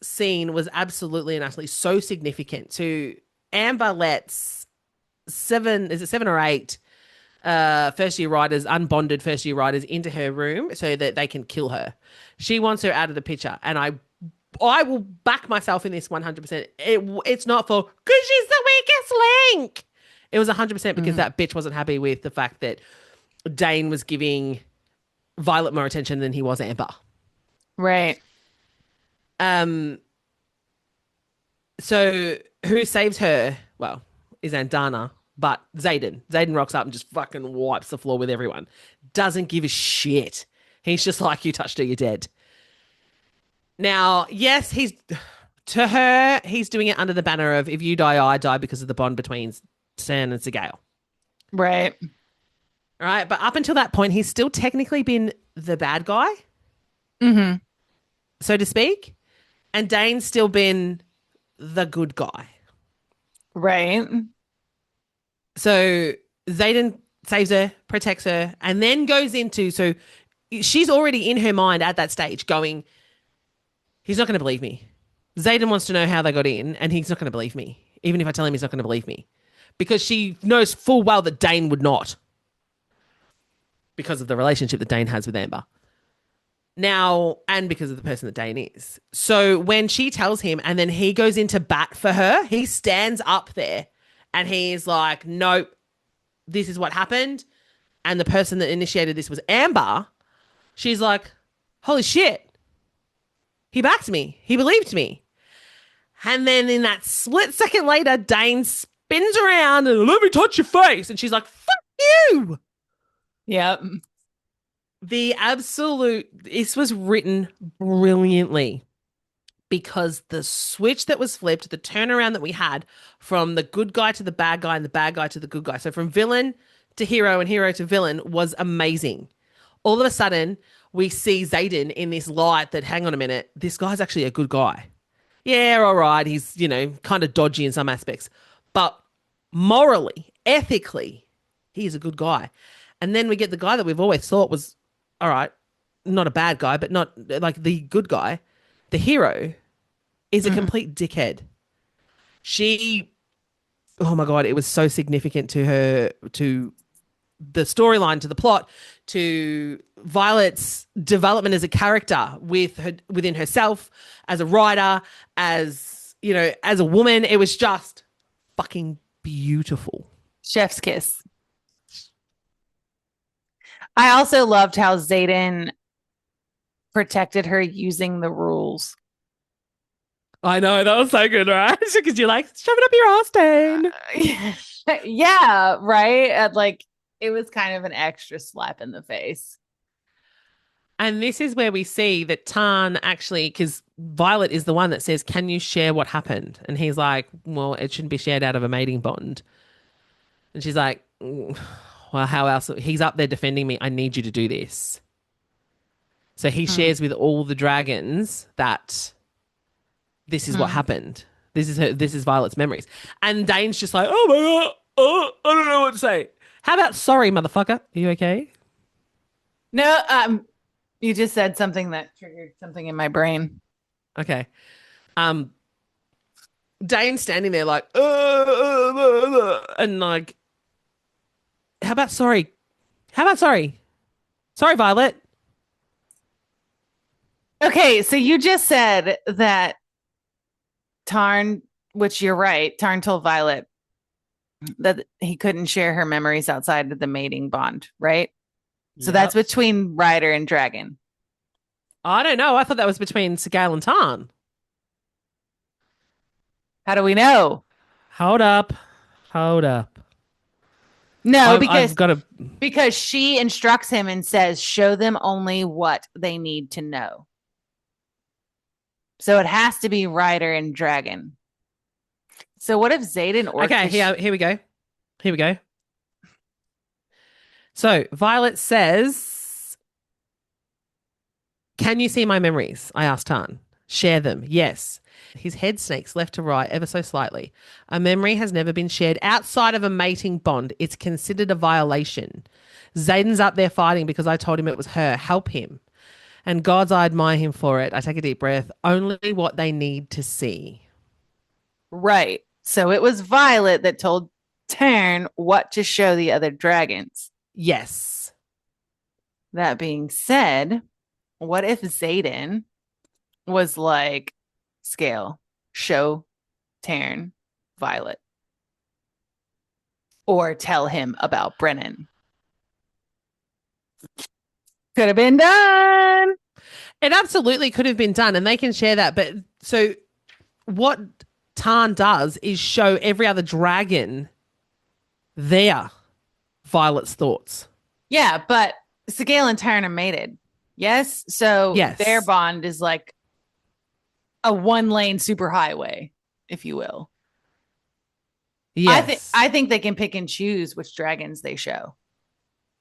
B: scene was absolutely and utterly so significant to Amber lets 7 or 8 first year writers, unbonded first year writers, into her room so that they can kill her. She wants her out of the picture, and I will back myself in this 100%. It's not for because she's the weakest link. It was 100% because that bitch wasn't happy with the fact that Dain was giving Violet more attention than he was Amber.
A: Right.
B: So who saves her? Well, is Andana, but Xaden. Xaden rocks up and just fucking wipes the floor with everyone. Doesn't give a shit. He's just like, you touched her, you're dead. Now, yes, he's doing it under the banner of, if you die, I die, because of the bond between Stan and Sorrengail.
A: Right.
B: Right. But up until that point, he's still technically been the bad guy. So to speak. And Dain's still been the good guy.
A: Right.
B: So Xaden saves her, protects her, and then goes into, so she's already in her mind at that stage going, he's not going to believe me. Xaden wants to know how they got in, and he's not going to believe me. Even if I tell him, he's not going to believe me. Because she knows full well that Dain would not. Because of the relationship that Dain has with Amber. Now, and because of the person that Dain is. So when she tells him and then he goes into bat for her, he stands up there and he's like, nope, this is what happened. And the person that initiated this was Amber. She's like, holy shit. He backed me. He believed me. And then in that split second later, Dain spins around and let me touch your face. And she's like, fuck you.
A: Yep.
B: This was written brilliantly, because the switch that was flipped, the turnaround that we had from the good guy to the bad guy and the bad guy to the good guy. So from villain to hero and hero to villain was amazing. All of a sudden we see Xaden in this light that, hang on a minute, this guy's actually a good guy. yeah, all right, he's, kind of dodgy in some aspects. But morally, ethically, he's a good guy. And then we get the guy that we've always thought was, all right, not a bad guy, but not like the good guy. The hero is a complete dickhead. She, oh my God, it was so significant to her, to the storyline, to the plot, to Violet's development as a character within herself, as a writer, as as a woman. It was just fucking beautiful.
A: Chef's kiss. I also loved how Xaden protected her using the rules.
B: I know, that was so good, right? Because you're like, shove it up your ass, Dane.
A: Yeah, right? It was kind of an extra slap in the face.
B: And this is where we see that Tarn actually, because Violet is the one that says, can you share what happened? And he's like, well, it shouldn't be shared out of a mating bond. And she's like, well, how else? He's up there defending me. I need you to do this. So he shares with all the dragons that this is what happened. This is Violet's memories. And Dane's just like, oh my God, I don't know what to say. How about sorry, motherfucker? Are you okay?
A: No, you just said something that triggered something in my brain.
B: Okay. Dane's standing there like, and like, how about sorry? How about sorry? Sorry, Violet.
A: Okay, so you just said that Tarn, which you're right, Tarn told Violet that he couldn't share her memories outside of the mating bond, right? So that's between Rider and Dragon.
B: I don't know. I thought that was between Xaden and Tarn.
A: How do we know?
B: Hold up.
A: No,
B: because
A: she instructs him and says, show them only what they need to know. So it has to be Rider and Dragon. So what if Xaden
B: Okay, here we go. So Violet says, can you see my memories? I asked Tarn. Share them. Yes. His head snakes left to right ever so slightly. A memory has never been shared outside of a mating bond. It's considered a violation. Xaden's up there fighting because I told him it was her. Help him. And gods, I admire him for it. I take a deep breath. Only what they need to see.
A: Right. So it was Violet that told Tarn what to show the other dragons.
B: Yes.
A: That being said, what if Xaden was like, Scale, show Tarn Violet, or tell him about Brennan? Could have been done.
B: It absolutely could have been done, and they can share that. But so what Tarn does is show every other dragon their Violet's thoughts.
A: Yeah, but Scale and Tarn are mated. Yes. So their bond is like a one-lane superhighway, if you will.
B: Yes.
A: I think they can pick and choose which dragons they show,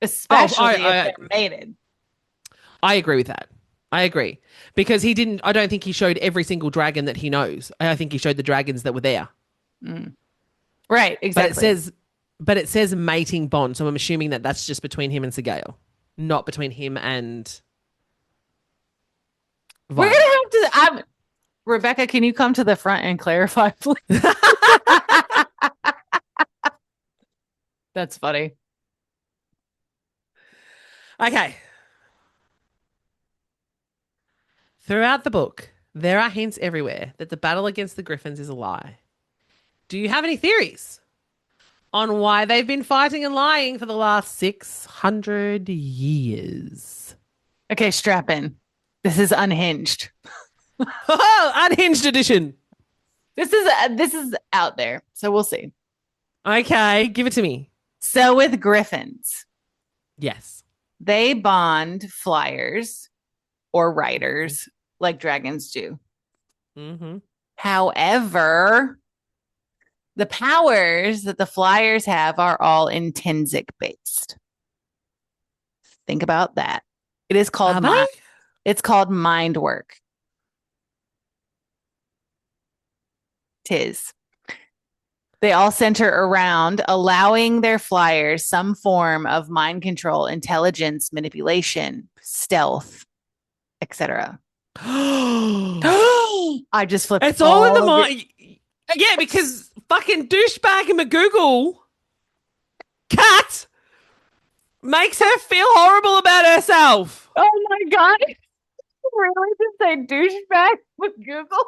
A: especially if they're mated.
B: I agree with that. I agree. Because I don't think he showed every single dragon that he knows. I think he showed the dragons that were there.
A: Right, exactly.
B: But it says mating bond, so I'm assuming that that's just between him and Sorrengail, not between him and Violet.
A: We're going to have to... Rebecca, can you come to the front and clarify, please? That's funny.
B: Okay. Throughout the book, there are hints everywhere that the battle against the Griffins is a lie. Do you have any theories on why they've been fighting and lying for the last 600 years?
A: Okay, strap in. This is Unhinged.
B: Unhinged edition.
A: This is out there, so we'll see.
B: Okay, give it to me.
A: So with Griffins,
B: yes,
A: they bond flyers or riders like dragons do. However, the powers that the flyers have are all intrinsic based. Think about that. It is called it's called mind work. 'Tis. They all center around allowing their flyers some form of mind control, intelligence, manipulation, stealth, etc. I just flipped.
B: It's all in the mind. Yeah, because fucking douchebag and McGoogle cat makes her feel horrible about herself.
A: Oh my god. Really just say douchebag with Google?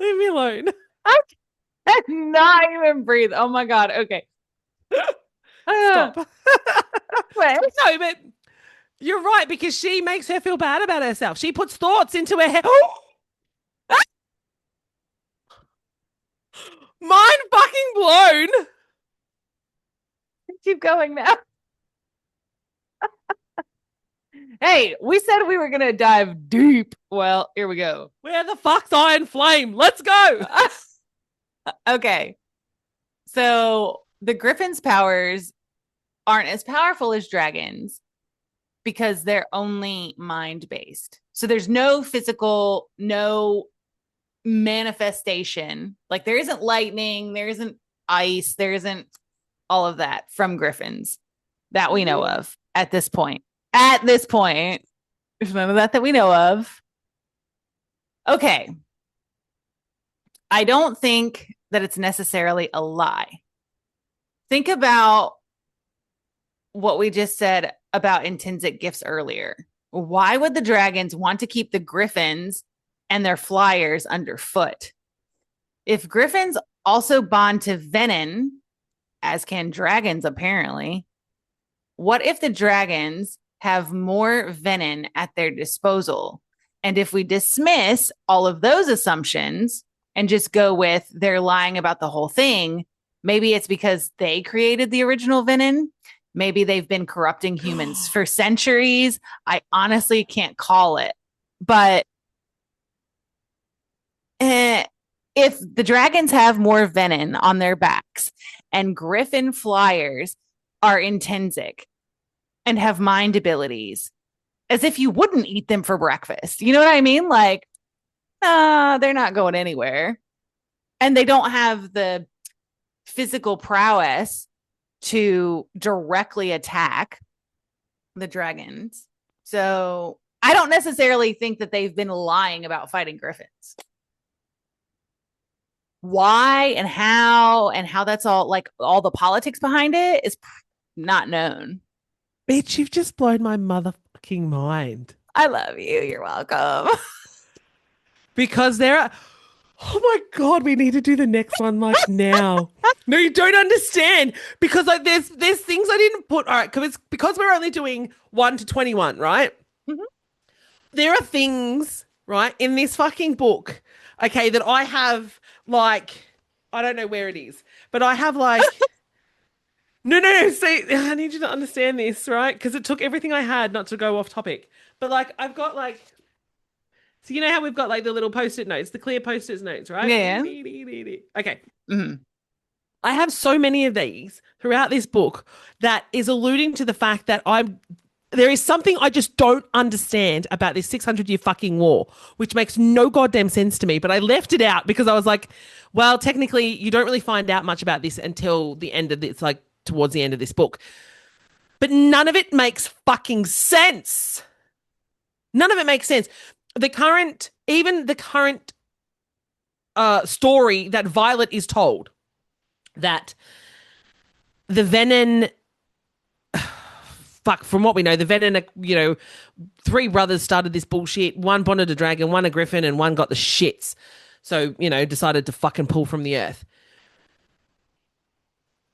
B: Leave me alone.
A: I cannot even breathe. Oh my god. Okay.
B: Stop. No, but you're right, because she makes her feel bad about herself. She puts thoughts into her head. Mind fucking blown.
A: Keep going now. Hey, we said we were going to dive deep. Well, here we go.
B: Where the fuck's Iron Flame? Let's go.
A: Okay. So the Griffin's powers aren't as powerful as dragons because they're only mind-based. So there's no physical, no manifestation. Like there isn't lightning, there isn't ice, there isn't all of that from Griffins that we know of at this point. At this point, there's none of that we know of. Okay. I don't think that it's necessarily a lie. Think about what we just said about intrinsic gifts earlier. Why would the dragons want to keep the Griffins and their flyers underfoot? If Griffins also bond to Venin, as can dragons apparently, what if the dragons have more Venin at their disposal? And if we dismiss all of those assumptions and just go with they're lying about the whole thing, maybe it's because they created the original Venin. Maybe they've been corrupting humans for centuries. I honestly can't call it. But if the dragons have more Venin on their backs and Griffin flyers are intrinsic and have mind abilities, as if you wouldn't eat them for breakfast. You know what I mean? Like, they're not going anywhere. And they don't have the physical prowess to directly attack the dragons. So I don't necessarily think that they've been lying about fighting Griffins. Why and how that's all, like all the politics behind it is not known.
B: Bitch, you've just blown my motherfucking mind.
A: I love you. You're welcome.
B: Because there are... Oh my God, we need to do the next one like now. No, you don't understand. Because like there's things I didn't put... All right, because we're only doing 1 to 21, right? Mm-hmm. There are things, right, in this fucking book, okay, that I have like... I don't know where it is, but I have like... No. See, I need you to understand this, right? Because it took everything I had not to go off topic. But like, I've got like, so you know how we've got like the little post-it notes, the clear post-it notes, right?
A: Yeah.
B: Okay. Mm-hmm. I have so many of these throughout this book that is alluding to the fact that there is something I just don't understand about this 600-year fucking war, which makes no goddamn sense to me. But I left it out because I was like, well, technically, you don't really find out much about this until the end of this, like, towards the end of this book. But none of it makes fucking sense. None of it makes sense. The current story that Violet is told, that the Venin, from what we know, the Venin, 3 brothers started this bullshit. One bonded a dragon, one a griffin, and one got the shits. So, decided to fucking pull from the earth.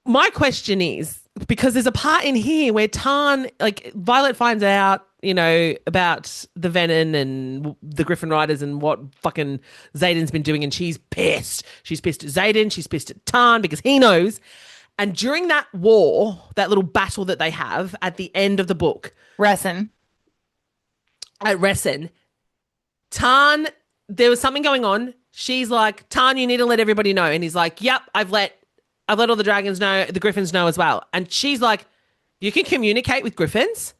B: My question is, because there's a part in here where Violet finds out, about the Venin and the Griffin Riders and what fucking Xaden's been doing, and she's pissed. She's pissed at Xaden, she's pissed at Tarn because he knows. And during that war, that little battle that they have at the end of the book,
A: Resin,
B: Tarn, there was something going on. She's like, Tarn, you need to let everybody know. And he's like, yep, I've let all the dragons know, the griffins know as well. And she's like, you can communicate with griffins?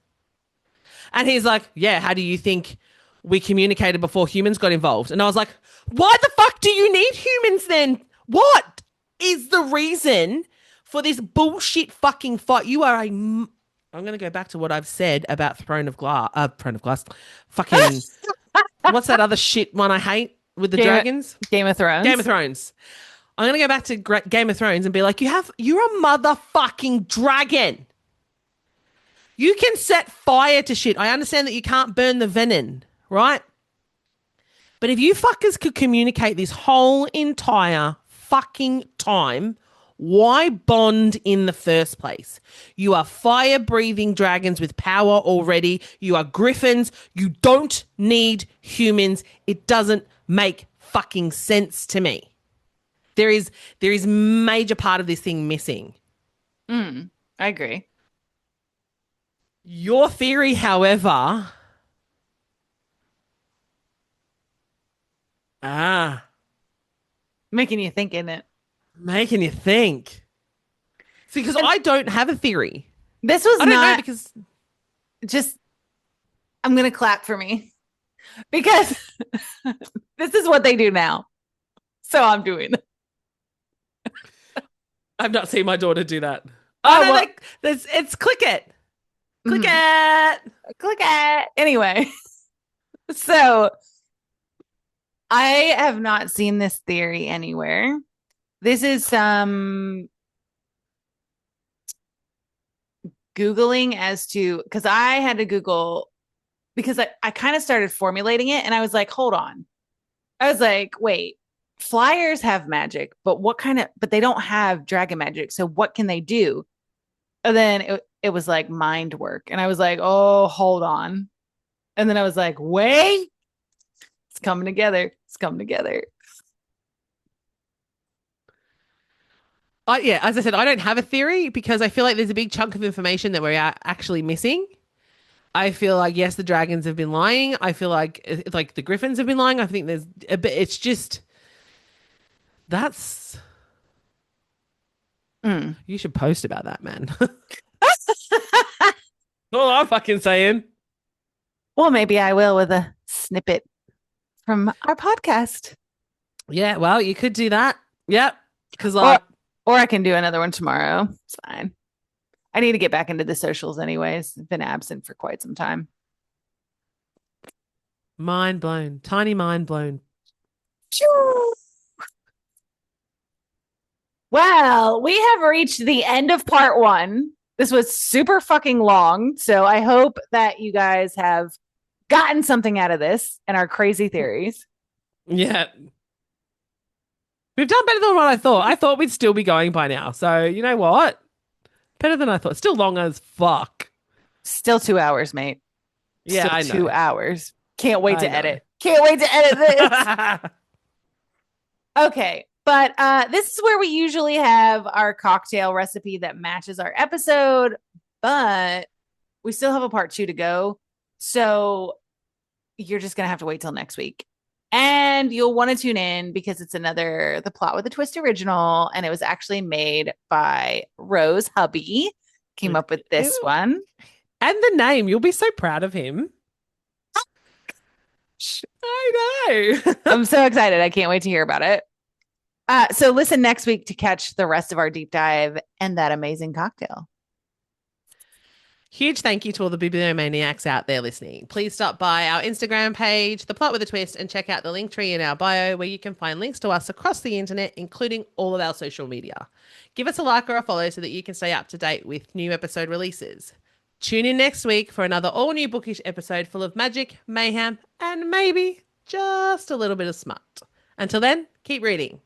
B: And he's like, yeah, how do you think we communicated before humans got involved. And I was like, why the fuck do you need humans then? What is the reason for this bullshit fucking fight? You are I'm going to go back to what I've said about Throne of Glass. Fucking, what's that other shit one I hate with the dragons?
A: Game of Thrones.
B: Game of Thrones. I'm going to go back to Game of Thrones and be like, you're a motherfucking dragon. You can set fire to shit. I understand that you can't burn the venin, right? But if you fuckers could communicate this whole entire fucking time, why bond in the first place? You are fire-breathing dragons with power already. You are griffins. You don't need humans. It doesn't make fucking sense to me. There is major part of this thing missing.
A: I agree.
B: Your theory, however,
A: making you think, isn't it?
B: Making you think. See, because I don't have a theory.
A: This was
B: I don't know because
A: just I'm gonna clap for me because this is what they do now. So I'm doing it.
B: I've not seen my daughter do that.
A: Oh, no,
B: it's click it. Click it.
A: Click it. Anyway, so I have not seen this theory anywhere. This is some Googling as to, because I had to Google, because I kind of started formulating it and I was like, hold on. I was like, wait, flyers have magic, but but they don't have dragon magic. So what can they do? And then it was like mind work. And I was like, oh, hold on. And then I was like, wait, it's coming together. It's coming together.
B: Yeah, as I said, I don't have a theory because I feel like there's a big chunk of information that we're actually missing. I feel like, yes, the dragons have been lying. I feel like the griffins have been lying. I think there's a bit, it's just, that's, you should post about that, man. All I'm fucking saying.
A: Well, maybe I will with a snippet from our podcast.
B: Yeah, well, you could do that. Yep. Because
A: or I can do another one tomorrow. It's fine. I need to get back into the socials anyways. I've been absent for quite some time.
B: Mind blown. Tiny mind blown.
A: Well, we have reached the end of part 1. This was super fucking long. So I hope that you guys have gotten something out of this and our crazy theories.
B: Yeah. We've done better than what I thought. I thought we'd still be going by now. So, you know what? Better than I thought. Still long as fuck.
A: Still 2 hours, mate.
B: Yeah,
A: Still
B: I know.
A: 2 hours. Can't wait to edit. Can't wait to edit this. Okay. But this is where we usually have our cocktail recipe that matches our episode, but we still have a part 2 to go. So you're just going to have to wait till next week. And you'll want to tune in because it's another The Plot with a Twist original. And it was actually made by Rose Hubby. Came up with this one.
B: And the name. You'll be so proud of him. I know.
A: I'm so excited. I can't wait to hear about it. So listen next week to catch the rest of our deep dive and that amazing cocktail.
B: Huge thank you to all the bibliomaniacs out there listening. Please stop by our Instagram page, The Plot with a Twist, and check out the link tree in our bio where you can find links to us across the internet, including all of our social media. Give us a like or a follow so that you can stay up to date with new episode releases. Tune in next week for another all-new bookish episode full of magic, mayhem, and maybe just a little bit of smut. Until then, keep reading.